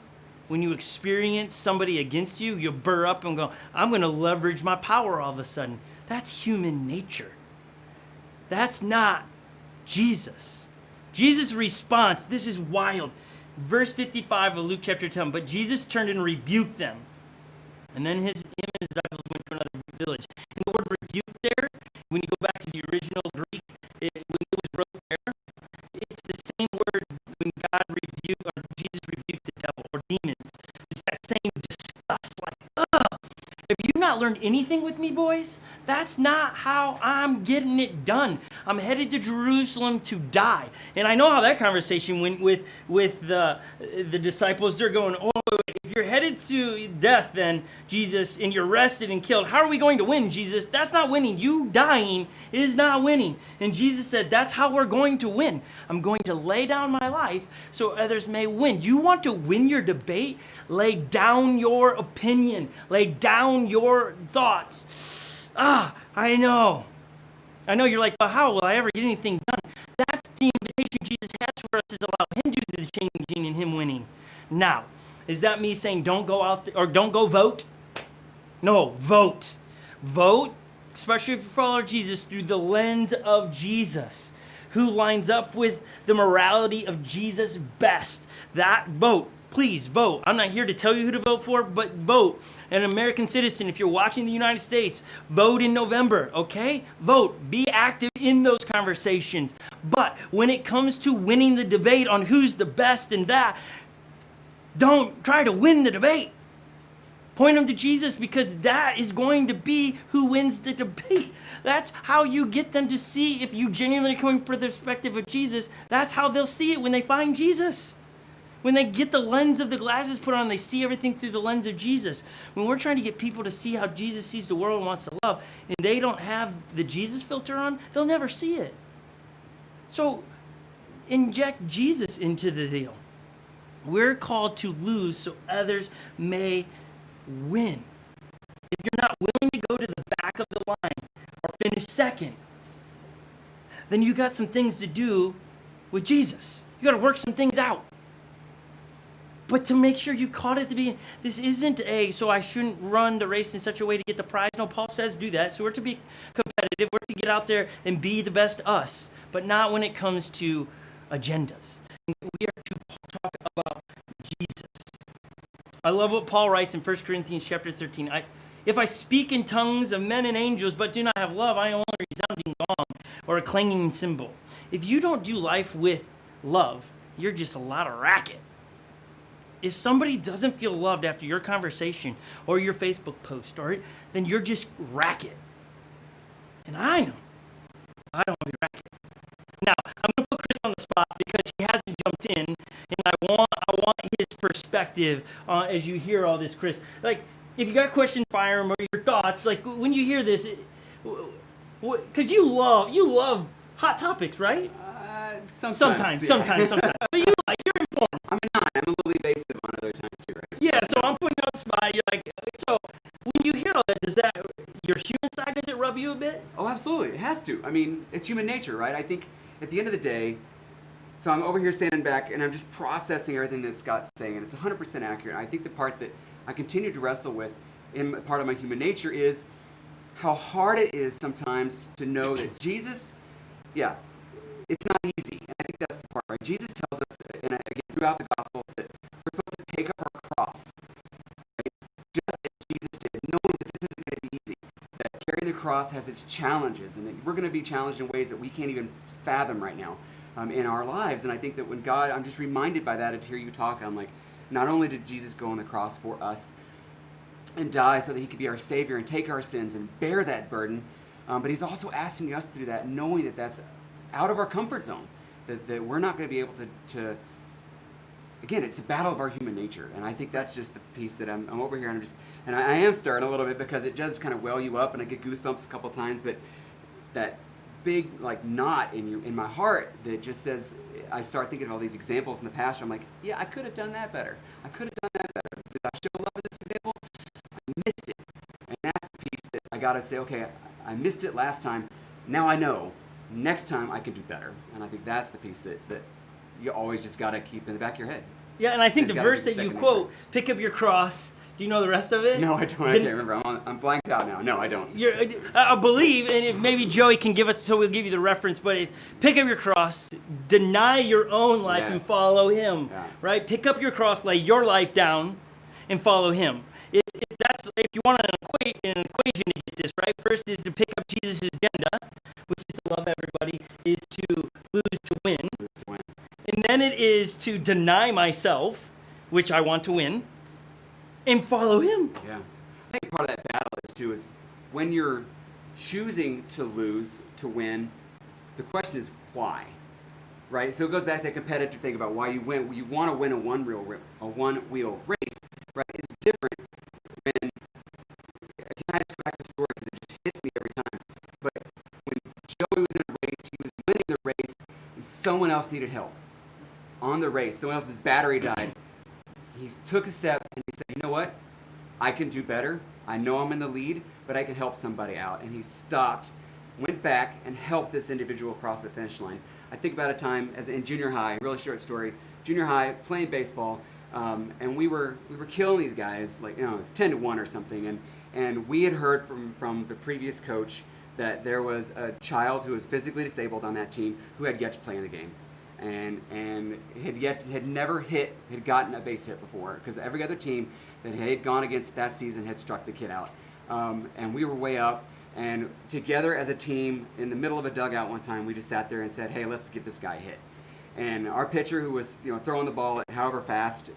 when you experience somebody against you, you burr up and go, I'm going to leverage my power all of a sudden. That's human nature. That's not Jesus. Jesus' response, this is wild. Verse 55 of Luke chapter 10, but Jesus turned and rebuked them. And then him and his disciples went to another village. And the word rebuke there, when you go back to the original Greek, when it was wrote there, it's the same word when God rebuked, or Jesus rebuked the devil or demons. It's that same disgust, like, ugh. Have you not learned anything with me, boys? That's not how I'm getting it done. I'm headed to Jerusalem to die. And I know how that conversation went with the disciples. They're going, oh, if you're headed to death then, Jesus, and you're arrested and killed, how are we going to win, Jesus? That's not winning. You dying is not winning. And Jesus said, that's how we're going to win. I'm going to lay down my life so others may win. You want to win your debate? Lay down your opinion. Lay down your thoughts. I know you're like, well, how will I ever get anything done? That's the invitation Jesus has for us, is allow him to do the changing and him winning. Now, is that me saying don't go out or don't go vote? No, vote. Vote, especially if you follow Jesus, through the lens of Jesus, who lines up with the morality of Jesus best. That vote. Please vote. I'm not here to tell you who to vote for, but vote. An American citizen, if you're watching the United States, vote in November, okay? Vote. Be active in those conversations. But when it comes to winning the debate on who's the best and that, don't try to win the debate. Point them to Jesus, because that is going to be who wins the debate. That's how you get them to see if you genuinely come from the perspective of Jesus. That's how they'll see it when they find Jesus. When they get the lens of the glasses put on, they see everything through the lens of Jesus. When we're trying to get people to see how Jesus sees the world and wants to love, and they don't have the Jesus filter on, they'll never see it. So inject Jesus into the deal. We're called to lose so others may win. If you're not willing to go to the back of the line or finish second, then you got some things to do with Jesus. You got to work some things out. But to make sure you caught it at the beginning, this isn't so I shouldn't run the race in such a way to get the prize. No, Paul says do that. So we're to be competitive. We're to get out there and be the best us, but not when it comes to agendas. We are to talk about Jesus. I love what Paul writes in 1 Corinthians chapter 13. If I speak in tongues of men and angels, but do not have love, I am only a resounding gong or a clanging cymbal. If you don't do life with love, you're just a lot of racket. If somebody doesn't feel loved after your conversation or your Facebook post, then you're just racket. And I know I don't want to be racket. Now, I'm going to put Chris on the spot because he hasn't jumped in, and I want his perspective as you hear all this, Chris. Like, if you got questions, fire him, or your thoughts. Like, when you hear this, because you love hot topics, right? Sometimes. Sometimes. But you're informed. I'm a little evasive on other times too, right? Yeah, so I'm putting you on the spot. You're like, so when you hear all that, does that, your human side, does it rub you a bit? Oh, absolutely. It has to. I mean, it's human nature, right? I think at the end of the day, so I'm over here standing back and I'm just processing everything that Scott's saying, and it's 100% accurate. I think the part that I continue to wrestle with in part of my human nature is how hard it is sometimes to know that Jesus, it's not easy. And I think that's the part, right? Jesus tells us, and again, throughout the Gospels, that we're supposed to take up our cross, right? Just as Jesus did, knowing that this isn't going to be easy, that carrying the cross has its challenges, and that we're going to be challenged in ways that we can't even fathom right now in our lives. And I think that when God, I'm just reminded by that to hear you talk, I'm like, not only did Jesus go on the cross for us and die so that he could be our Savior and take our sins and bear that burden, but he's also asking us to do that, knowing that that's out of our comfort zone, that we're not going to be able to again, it's a battle of our human nature, and I think that's just the piece that I'm over here, and I am starting a little bit because it does kind of well you up, and I get goosebumps a couple times, but that big knot in my heart that just says, I start thinking of all these examples in the past, I'm like, yeah, I could have done that better. I could have done that better. Did I show love in this example? I missed it, and that's the piece that I got to say, okay, I missed it last time, now I know. Next time I can do better. And I think that's the piece that you always just got to keep in the back of your head. Yeah, and I think the verse that you quote, pick up your cross, do you know the rest of it? No, I don't. I can't remember. I'm blanked out now. No, I don't. I believe, and if maybe Joey can give us, so we'll give you the reference, but it's pick up your cross, deny your own life, and follow him. Yeah. Right? Pick up your cross, lay your life down, and follow him. That's if you want an equation to get this, right? First is to pick up Jesus' agenda, which is to love everybody, is to lose to win. And then it is to deny myself, which I want to win, and follow him. Yeah. I think part of that battle is when you're choosing to lose, to win, the question is why, right? So it goes back to that competitive thing about why you win. You want to win a one-wheel race, right? It's different when, I just go back to the story because it just hits me every time, but when Joey was in a race, he was winning the race, and someone else needed help on the race. Someone else's battery died. He took a step and he said, you know what? I can do better. I know I'm in the lead, but I can help somebody out. And he stopped, went back, and helped this individual across the finish line. I think about a time as in junior high, really short story, junior high, playing baseball, and we were killing these guys, like, it's 10-1 or something, and we had heard from the previous coach that there was a child who was physically disabled on that team who had yet to play in the game, and had never gotten a base hit before, because every other team that had gone against that season had struck the kid out, and we were way up. And together as a team, in the middle of a dugout one time, we just sat there and said, hey, let's get this guy hit. And our pitcher, who was throwing the ball at however fast,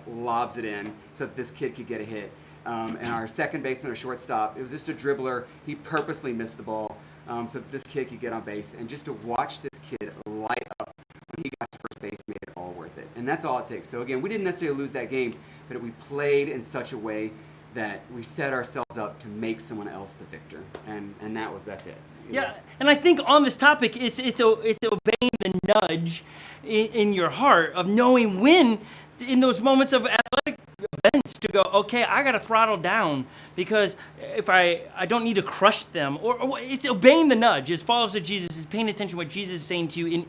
lobs it in so that this kid could get a hit. And our second baseman or shortstop, it was just a dribbler. He purposely missed the ball so that this kid could get on base. And just to watch this kid light up when he got to first base made it all worth it. And that's all it takes. So again, we didn't necessarily lose that game, but we played in such a way that we set ourselves up to make someone else the victor, and that's it. Yeah, and I think on this topic, it's obeying the nudge in your heart of knowing when, in those moments of athletic sense to go, okay, I got to throttle down because if I don't need to crush them, or it's obeying the nudge. As followers of Jesus, is paying attention to what Jesus is saying to you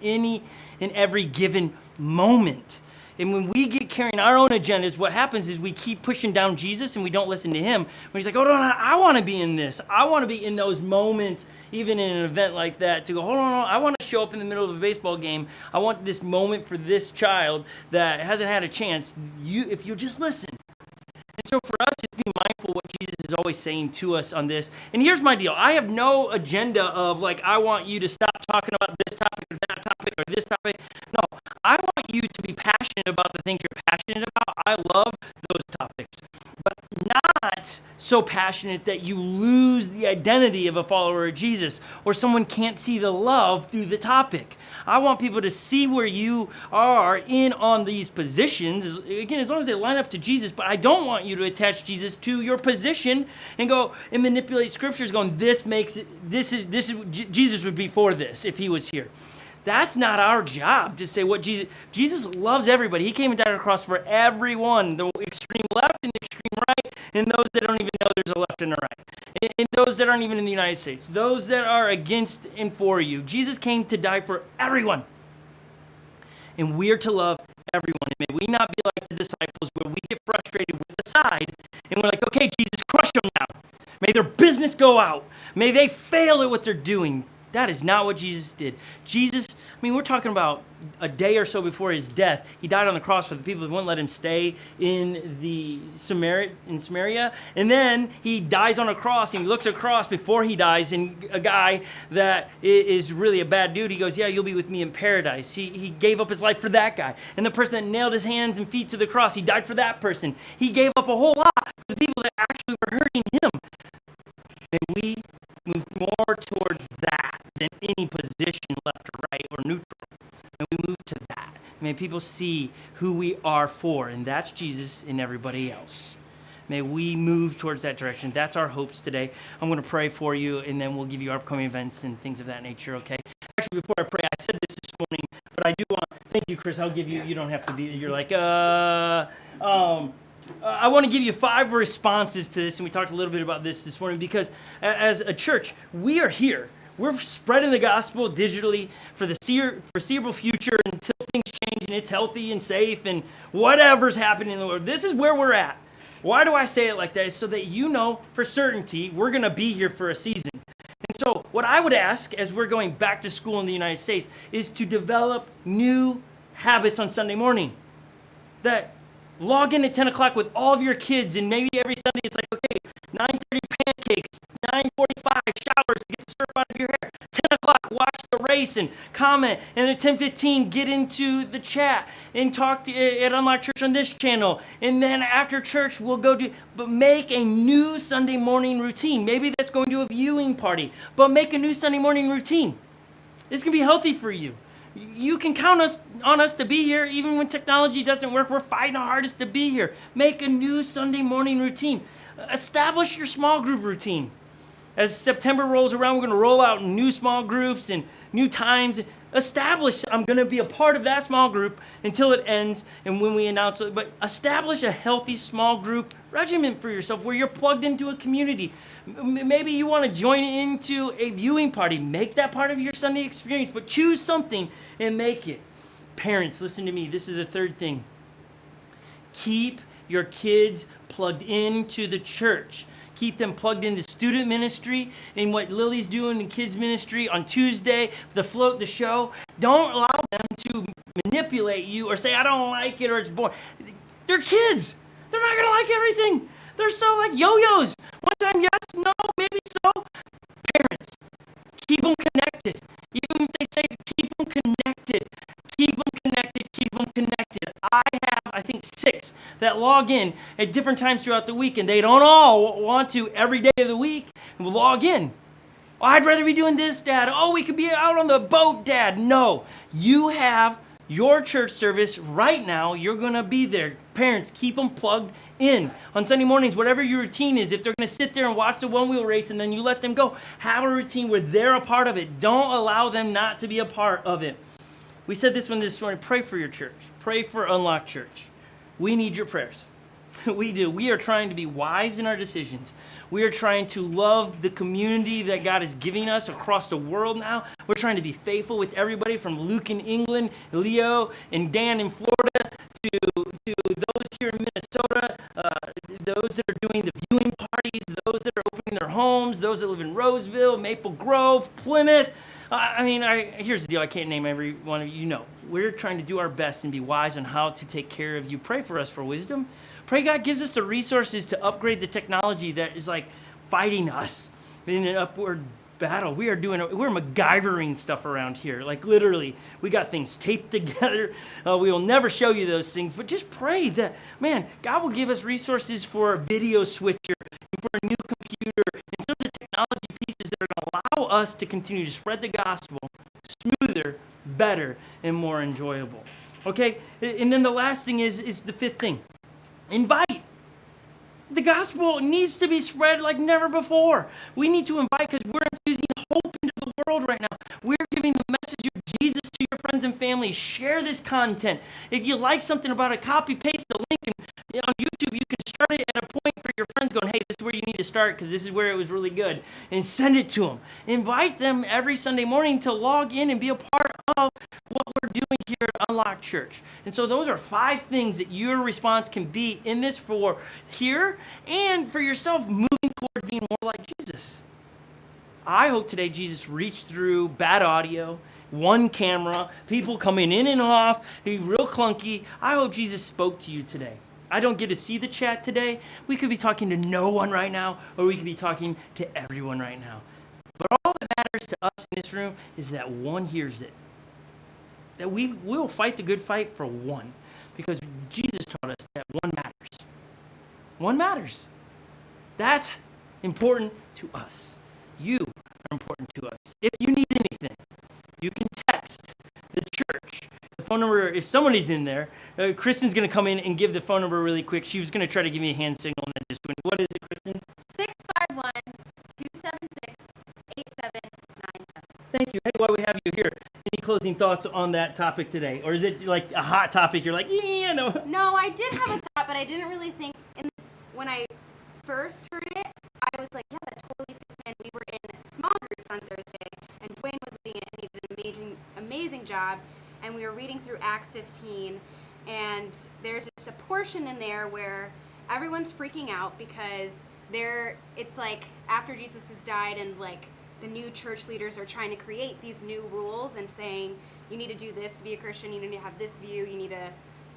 in every given moment. And when we get carrying our own agendas, what happens is we keep pushing down Jesus and we don't listen to him. When he's like, oh, no, I want to be in this. I want to be in those moments, even in an event like that, to go, hold on, I want to show up in the middle of a baseball game. I want this moment for this child that hasn't had a chance. If you'll just listen. And so for us, it's being mindful what Jesus is always saying to us on this. And here's my deal. I have no agenda of like, I want you to stop talking about this topic or that topic or this topic. No, I want you to be passionate about the things you're passionate about. I love those topics, but not so passionate that you lose the identity of a follower of Jesus or someone can't see the love through the topic. I want people to see where you are in on these positions, again, as long as they line up to Jesus, but I don't want you to attach Jesus to your position and go and manipulate scriptures going, Jesus would be for this if he was here. That's not our job to say what Jesus loves everybody. He came and died on the cross for everyone, the extreme left and the extreme right, and those that don't even know there's a left and a right, and those that aren't even in the United States, those that are against and for you. Jesus came to die for everyone, and we're to love everyone. And may we not be like the disciples where we get frustrated with the side, and we're like, okay, Jesus, crush them now. May their business go out. May they fail at what they're doing. That is not what Jesus did. Jesus, we're talking about a day or so before his death. He died on the cross for the people that wouldn't let him stay in Samaria. And then he dies on a cross and he looks across before he dies, and a guy that is really a bad dude, he goes, yeah, you'll be with me in paradise. He gave up his life for that guy. And the person that nailed his hands and feet to the cross, he died for that person. He gave up a whole lot for the people that actually were hurting him. May we move more towards that than any position left or right or neutral. And we move to that. May people see who we are for, and that's Jesus and everybody else. May we move towards that direction. That's our hopes today. I'm going to pray for you, and then we'll give you our upcoming events and things of that nature, okay? Actually, before I pray, I said this morning, but I do want, thank you, Chris, I'll give you, you don't have to be, you're like, I want to give you 5 responses to this, and we talked a little bit about this morning, because as a church, we are here. We're spreading the gospel digitally for the foreseeable future until things change and it's healthy and safe and whatever's happening in the world. This is where we're at. Why do I say it like that? It's so that you know for certainty we're going to be here for a season. And so what I would ask as we're going back to school in the United States is to develop new habits on Sunday morning. That log in at 10 o'clock with all of your kids, and maybe every Sunday it's like, okay, 9:30 pancakes, 9:45 showers to get the syrup out of your hair, 10 o'clock watch the race and comment, and at 10:15 get into the chat and talk at Unlock Church on this channel, and then after church we'll go but make a new Sunday morning routine. Maybe that's going to a viewing party, but make a new Sunday morning routine. It's going to be healthy for you. You can count on us to be here even when technology doesn't work. We're fighting our hardest to be here. Make a new Sunday morning routine. Establish your small group routine. As September rolls around, we're going to roll out new small groups and new times. Establish, I'm going to be a part of that small group until it ends and when we announce it. But establish a healthy small group regimen for yourself where you're plugged into a community. Maybe you want to join into a viewing party. Make that part of your Sunday experience, but choose something and make it. Parents, listen to me. This is the third thing. Keep your kids plugged into the church. Keep them plugged into student ministry and what Lily's doing in kids ministry on Tuesday, the float, the show. Don't allow them to manipulate you or say, I don't like it or it's boring. They're kids. They're not going to like everything. They're so like yo-yos. One time, yes, no, maybe so. Parents, keep them connected. Even if they say keep them connected. Keep them connected, keep them connected. I have, I think, 6 that log in at different times throughout the week, and they don't all want to every day of the week log in. Oh, I'd rather be doing this, Dad. Oh, we could be out on the boat, Dad. No, you have your church service right now. You're going to be there. Parents, keep them plugged in. On Sunday mornings, whatever your routine is, if they're going to sit there and watch the one-wheel race and then you let them go, have a routine where they're a part of it. Don't allow them not to be a part of it. We said this one this morning. Pray for your church. Pray for Unlock Church. We need your prayers. We do. We are trying to be wise in our decisions. We are trying to love the community that God is giving us across the world now. We're trying to be faithful with everybody from Luke in England, Leo and Dan in Florida, to those here in Minnesota, those that are doing the viewing parties, those that are opening their homes, those that live in Roseville, Maple Grove, Plymouth. Here's the deal. I can't name every one of you. You know, we're trying to do our best and be wise on how to take care of you. Pray for us for wisdom. Pray God gives us the resources to upgrade the technology that is like fighting us in an upward battle. We're MacGyvering stuff around here. Like literally, we got things taped together. We will never show you those things, but just pray that, man, God will give us resources for a video switcher and for a new computer and some of the technology pieces that are going to allow us to continue to spread the gospel smoother, better, and more enjoyable. Okay? And then the last thing is the fifth thing. Invite. The gospel needs to be spread like never before. We need to invite because we're infusing hope into the world right now. We're giving the message of Jesus to your friends and family. Share this content. If you like something about it, copy, paste the link. And on YouTube, you can start it at a point for your friends going, hey, this is where you need to start because this is where it was really good. And send it to them. Invite them every Sunday morning to log in and be a part of what we're doing here at Unlock Church. And so those are 5 things that your response can be in this for here and for yourself moving towards being more like Jesus. I hope today Jesus reached through bad audio, one camera, people coming in and off, real clunky. I hope Jesus spoke to you today. I don't get to see the chat today. We could be talking to no one right now, or we could be talking to everyone right now. But all that matters to us in this room is that one hears it. That we will fight the good fight for one. Because Jesus taught us that one matters. One matters. That's important to us. You are important to us. If you need anything, you can text the church. The phone number, if somebody's in there, Kristen's going to come in and give the phone number really quick. She was going to try to give me a hand signal and then just went, what is it, Kristen? 651-276-8797. Thank you. Hey, while we have you here, any closing thoughts on that topic today? Or is it like a hot topic? You're like, yeah, no. No, I did have a thought, but I didn't really think. When I first heard it, I was like, yeah, that totally fits in. We were in small groups on Thursday, and Dwayne was leading it, and he did an amazing job. And we were reading through Acts 15, and there's just a portion in there where everyone's freaking out because it's like after Jesus has died and like the new church leaders are trying to create these new rules and saying you need to do this to be a Christian, you need to have this view, you need to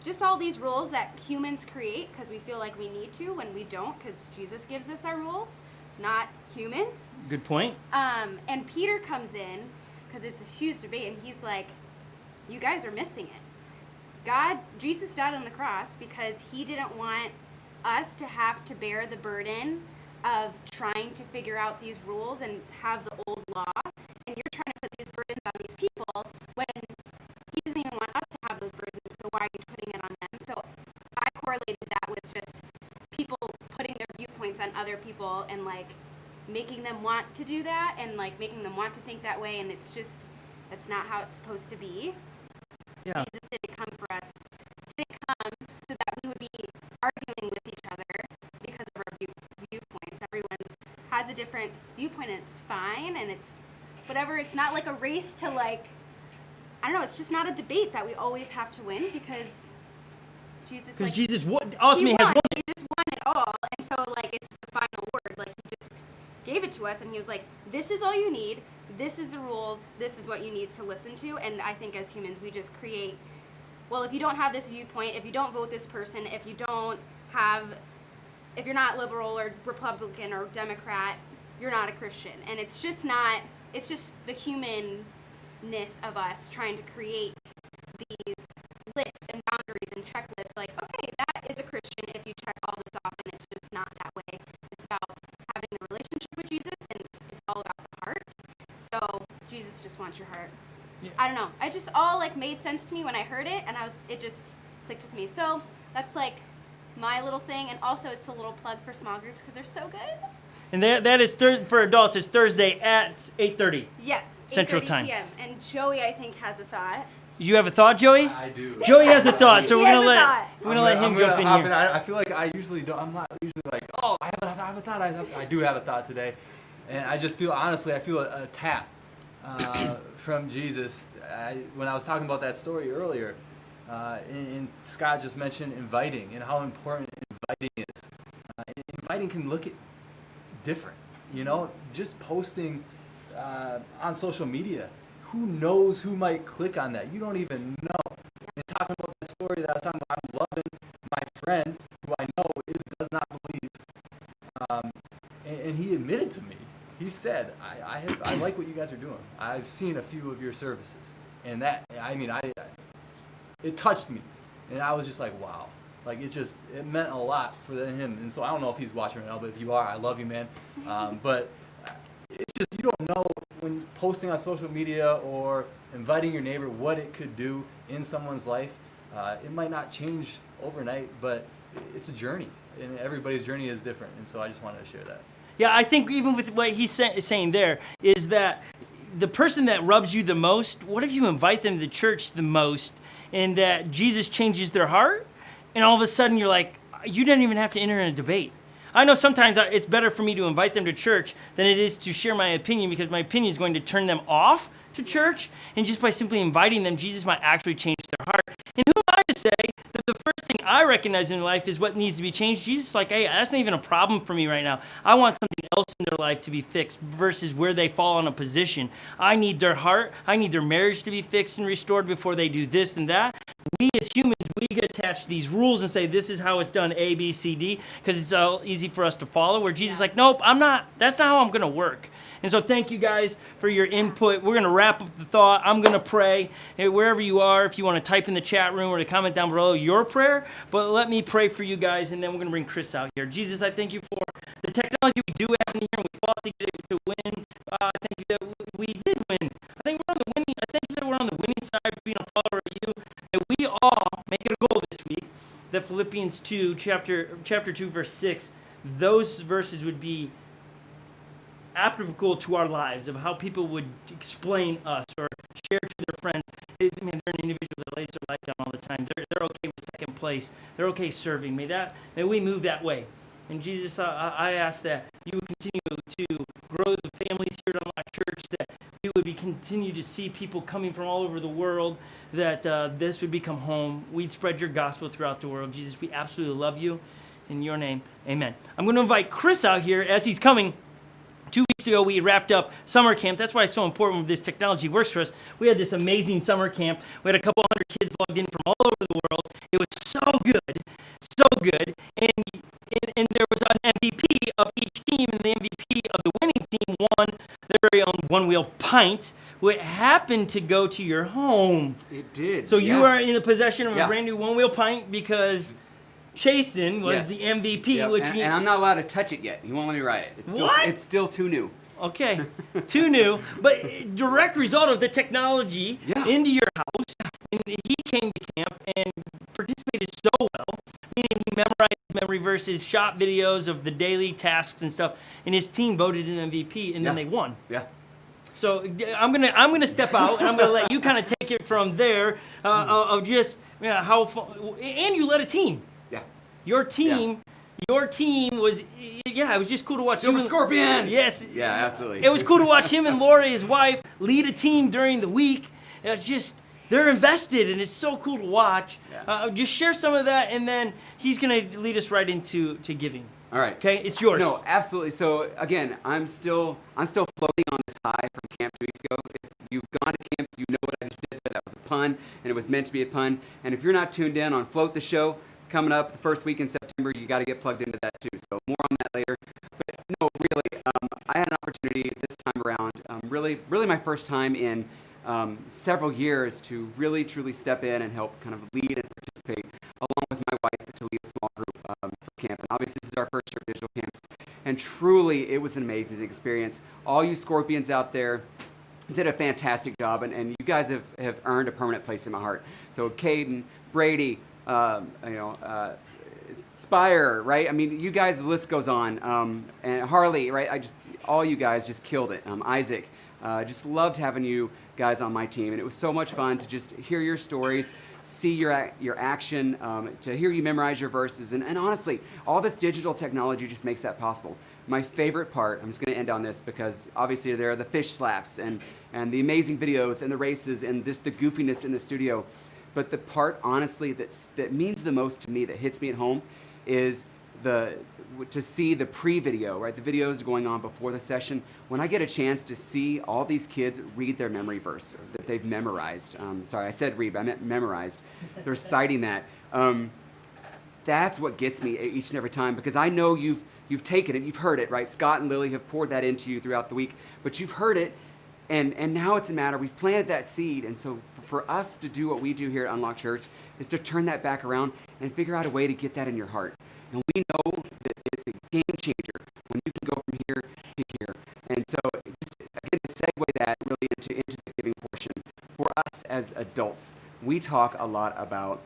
just all these rules that humans create because we feel like we need to when we don't, because Jesus gives us our rules, not humans. Good point. And Peter comes in because it's a huge debate, and he's like, you guys are missing it. Jesus died on the cross because he didn't want us to have to bear the burden of trying to figure out these rules and have the old law, and you're trying to put these burdens on these people when he doesn't even want us to have those burdens, so why are you putting it on them? So I correlated that with just people putting their viewpoints on other people and like making them want to do that and like making them want to think that way, and it's just, that's not how it's supposed to be. Yeah. Jesus didn't come for us, didn't come so that we would be arguing with each other because of our viewpoints. Everyone's has a different viewpoint, and it's fine, and it's whatever. It's not like a race to like, I don't know, it's just not a debate that we always have to win because Jesus, Because like, Jesus ultimately has won it. He just won it all, and so like it's the final word. Like he just gave it to us, and he was like, this is all you need. This is the rules. This is what you need to listen to. And I think as humans, we just create, well, if you don't have this viewpoint, if you don't vote this person, if you're not liberal or Republican or Democrat, you're not a Christian. And it's just the humanness of us trying to create these lists and boundaries and checklists. Like, okay, that is a Christian if you check all this off, and it's just not that way. It's about having a relationship with Jesus, and it's all about the heart. So Jesus just wants your heart. Yeah. I don't know. It just all like made sense to me when I heard it, and it just clicked with me. So that's like my little thing, and also it's a little plug for small groups because they're so good. And that is for adults. It's Thursday at 8:30. Yes, Central 8:30 Time. PM. And Joey, I think, has a thought. You have a thought, Joey? I do. Joey has a thought, so He we're has gonna a let thought. We're gonna let him jump in here. I feel like I usually don't. I'm not usually like, oh, I have a thought. I do have a thought today, and I just feel honestly, I feel a tap from Jesus. When I was talking about that story earlier, and Scott just mentioned inviting and how important inviting is. Inviting can look different, you know. Just posting on social media. Who knows who might click on that? You don't even know. And talking about that story that I was talking about, I'm loving my friend who I know does not believe, and he admitted to me. He said, I like what you guys are doing. I've seen a few of your services, and that, I mean, it touched me, and I was just like, wow. Like, it meant a lot for him. And so I don't know if he's watching right now, but if you are, I love you, man. But it's just, you don't know when posting on social media or inviting your neighbor what it could do in someone's life. It might not change overnight, but it's a journey, and everybody's journey is different. And so I just wanted to share that. Yeah, I think even with what he's saying there is that the person that rubs you the most, what if you invite them to church the most, and that Jesus changes their heart, and all of a sudden you're like, you didn't even have to enter in a debate. I know sometimes it's better for me to invite them to church than it is to share my opinion, because my opinion is going to turn them off to church, and just by simply inviting them, Jesus might actually change their heart. And who am I to say that the first thing I recognize in life is what needs to be changed? Jesus is like, hey, that's not even a problem for me right now. I want something else in their life to be fixed versus where they fall in a position. I need their heart. I need their marriage to be fixed and restored before they do this and that. We as humans, we get attached to these rules and say, this is how it's done, A, B, C, D, because it's all easy for us to follow, where Jesus is like, nope, that's not how I'm going to work. And so thank you guys for your input. We're going to wrap up the thought. I'm going to pray. Hey, wherever you are, if you want to type in the chat room or to comment down below your prayer, but let me pray for you guys, and then we're going to bring Chris out here. Jesus, I thank you for the technology we do have in here, and we fought to get it to win. I thank you that we did win. I think we're on the winning. I thank you that we're on the winning side of being a follower of you, that we all make it a goal this week that Philippians 2, chapter 2, verse 6, those verses would be applicable to our lives, of how people would explain us or share to their friends. They're an individual that lays their life down all the time. They're okay with second place. They're okay serving. May we move that way. And Jesus, I ask that you would continue to grow the families here at Unlock Church, that we would continue to see people coming from all over the world, that this would become home. We'd spread your gospel throughout the world. Jesus, we absolutely love you. In your name, amen. I'm going to invite Chris out here as he's coming. 2 weeks ago, we wrapped up summer camp. That's why it's so important when this technology works for us. We had this amazing summer camp. We had a couple hundred kids logged in from all over the world. It was so good. And there was an MVP of each team, and the MVP of the winning team won their very own one-wheel pint, which happened to go to your home. It did. So you are in the possession of a brand new one-wheel pint because Chasen was the MVP. Yep. And I'm not allowed to touch it yet. He won't let me ride it. It's still too new. Okay, too new. But direct result of the technology into your house, and he came to camp and participated so well, meaning he memorized memory verses, shot videos of the daily tasks and stuff, and his team voted him MVP, and then they won. Yeah. So I'm gonna step out, and I'm gonna let you kind of take it from there of just how fun, and you led a team. Yeah. Your team was, it was just cool to watch. Silver Scorpions! Yes. Yeah, absolutely. It was cool to watch him and Lori, his wife, lead a team during the week. It's just, they're invested, and it's so cool to watch. Yeah. Just share some of that, and then he's going to lead us right into giving. All right. Okay, it's yours. No, absolutely. So, again, I'm still floating on this high from camp 2 weeks ago. If you've gone to camp, you know what I just did. That was a pun, and it was meant to be a pun. And if you're not tuned in on Float the Show, coming up the first week in September, you got to get plugged into that too. So more on that later. But no, really, I had an opportunity this time around, really my first time in several years to really truly step in and help kind of lead and participate along with my wife to lead a small group for camp. And obviously this is our first year of visual camps, and truly it was an amazing experience. All you Scorpions out there did a fantastic job, and you guys have earned a permanent place in my heart. So Caden, Brady, Spire, right? I mean, you guys, the list goes on. And Harley, right? All you guys just killed it. Isaac, just loved having you guys on my team, and it was so much fun to just hear your stories, see your action, to hear you memorize your verses. And honestly, all this digital technology just makes that possible. My favorite part, I'm just going to end on this because obviously there are the fish slaps and the amazing videos and the races and just the goofiness in the studio. But the part, honestly, that means the most to me, that hits me at home, is to see the pre-video, right? The videos going on before the session. When I get a chance to see all these kids read their memory verse that they've memorized. Sorry, I said read, but I meant memorized. They're citing that. That's what gets me each and every time, because I know you've taken it, you've heard it, right? Scott and Lily have poured that into you throughout the week, but you've heard it, and now it's a matter, we've planted that seed, and so for us to do what we do here at Unlock Church is to turn that back around and figure out a way to get that in your heart. And we know that it's a game changer when you can go from here to here. And so, just again, to segue that really into the giving portion, for us as adults, we talk a lot about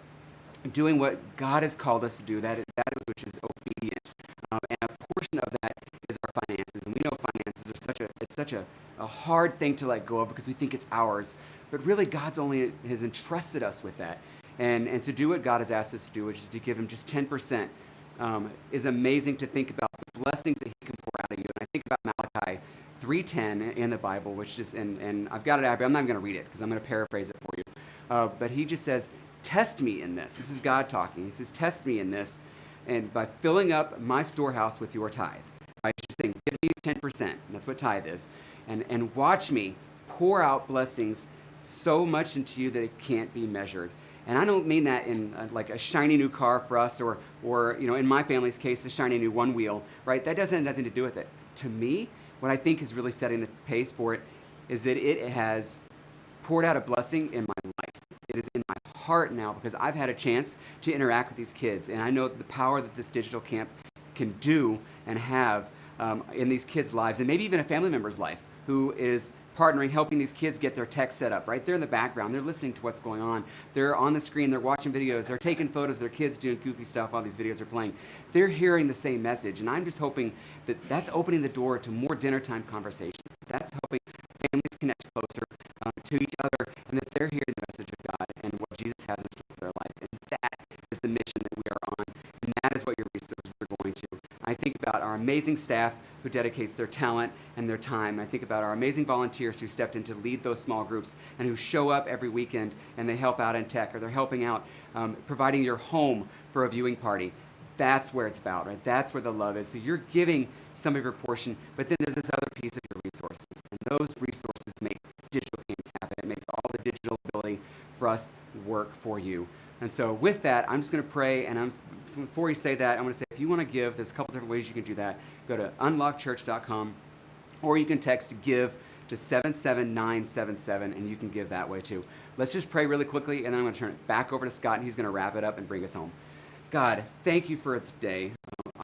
doing what God has called us to do, that is which is obedient. And a portion of that is our finances. And we know finances are such a hard thing to let go of because we think it's ours. But really, God's only has entrusted us with that. And to do what God has asked us to do, which is to give him just 10%, is amazing to think about the blessings that he can pour out of you. And I think about Malachi 3:10 in the Bible, which is, and I've got it out, but I'm not going to read it because I'm going to paraphrase it for you. But he just says, test me in this. This is God talking. He says, test me in this, and by filling up my storehouse with your tithe. Right? He's just saying, give me 10%. And that's what tithe is. And watch me pour out blessings so much into you that it can't be measured. And I don't mean that in like a shiny new car for us, or in my family's case, a shiny new one wheel, right? That doesn't have nothing to do with it. To me, what I think is really setting the pace for it is that it has poured out a blessing in my life. It is in my heart now because I've had a chance to interact with these kids, and I know the power that this digital camp can do and have in these kids' lives, and maybe even a family member's life who is partnering, helping these kids get their tech set up, right? They're in the background. They're listening to what's going on. They're on the screen. They're watching videos. They're taking photos of their kids doing goofy stuff while these videos are playing. They're hearing the same message, and I'm just hoping that that's opening the door to more dinner time conversations. That's helping families connect closer to each other, and that they're hearing the message of God and what Jesus has in store for their life. And that is the mission that we are on, and that is what your resources are going to. I think about our amazing staff who dedicates their talent and their time. I think about our amazing volunteers who stepped in to lead those small groups and who show up every weekend and they help out in tech, or they're helping out providing your home for a viewing party. That's where it's about, right? That's where the love is. So you're giving some of your portion, but then there's this other piece of your resources. And those resources make digital games happen. It makes all the digital ability for us work for you. And so with that, I'm just going to pray, and before you say that, I'm going to say, if you want to give, there's a couple different ways you can do that. Go to unlockchurch.com, or you can text GIVE to 77977, and you can give that way too. Let's just pray really quickly, and then I'm going to turn it back over to Scott, and he's going to wrap it up and bring us home. God, thank you for today.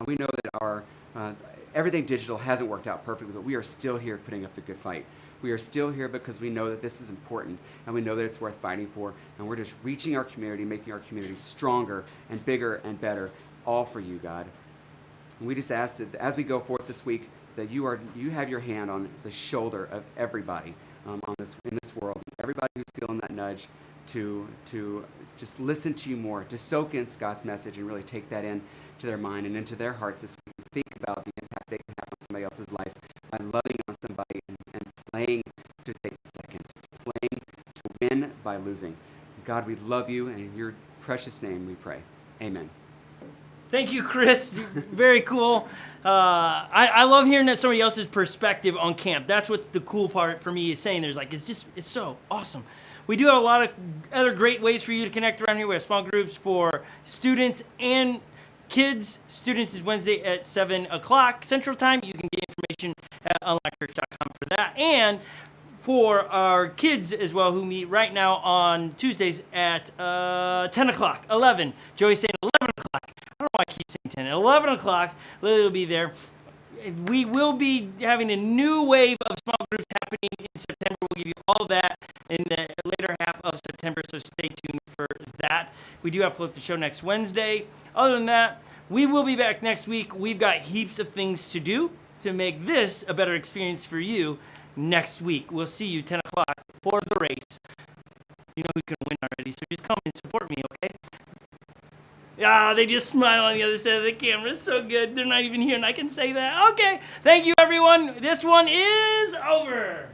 We know that our everything digital hasn't worked out perfectly, but we are still here putting up the good fight. We are still here because we know that this is important, and we know that it's worth fighting for, and we're just reaching our community, making our community stronger and bigger and better, all for you, God. And we just ask that as we go forth this week, that you have your hand on the shoulder of everybody in this world, everybody who's feeling that nudge to just listen to you more, to soak in Scott's message and really take that in to their mind and into their hearts this week. Think about the impact they can have on somebody else's life by loving on somebody and playing to take a second, playing to win by losing. God, we love you, and in your precious name we pray. Amen. Thank you, Chris. Very cool. I love hearing that somebody else's perspective on camp. That's what the cool part for me is saying. It's so awesome. We do have a lot of other great ways for you to connect around here. We have small groups for students and kids. Students is Wednesday at 7 o'clock Central Time. You can get information at unlockchurch.com for that. And for our kids as well, who meet right now on Tuesdays at 10 o'clock, 11. Joey's saying 11 o'clock. I don't know why I keep saying 10. At 11 o'clock, Lily will be there. We will be having a new wave of small groups happening in September. We'll give you all that in the later half of September, so stay tuned for that. We do have Flip the Show next Wednesday. Other than that, we will be back next week. We've got heaps of things to do to make this a better experience for you next week. We'll see you 10 o'clock for the race. You know who's going to win already, so just come and support me, okay? Ah, they just smile on the other side of the camera. So good. They're not even here, and I can say that. Okay. Thank you, everyone. This one is over.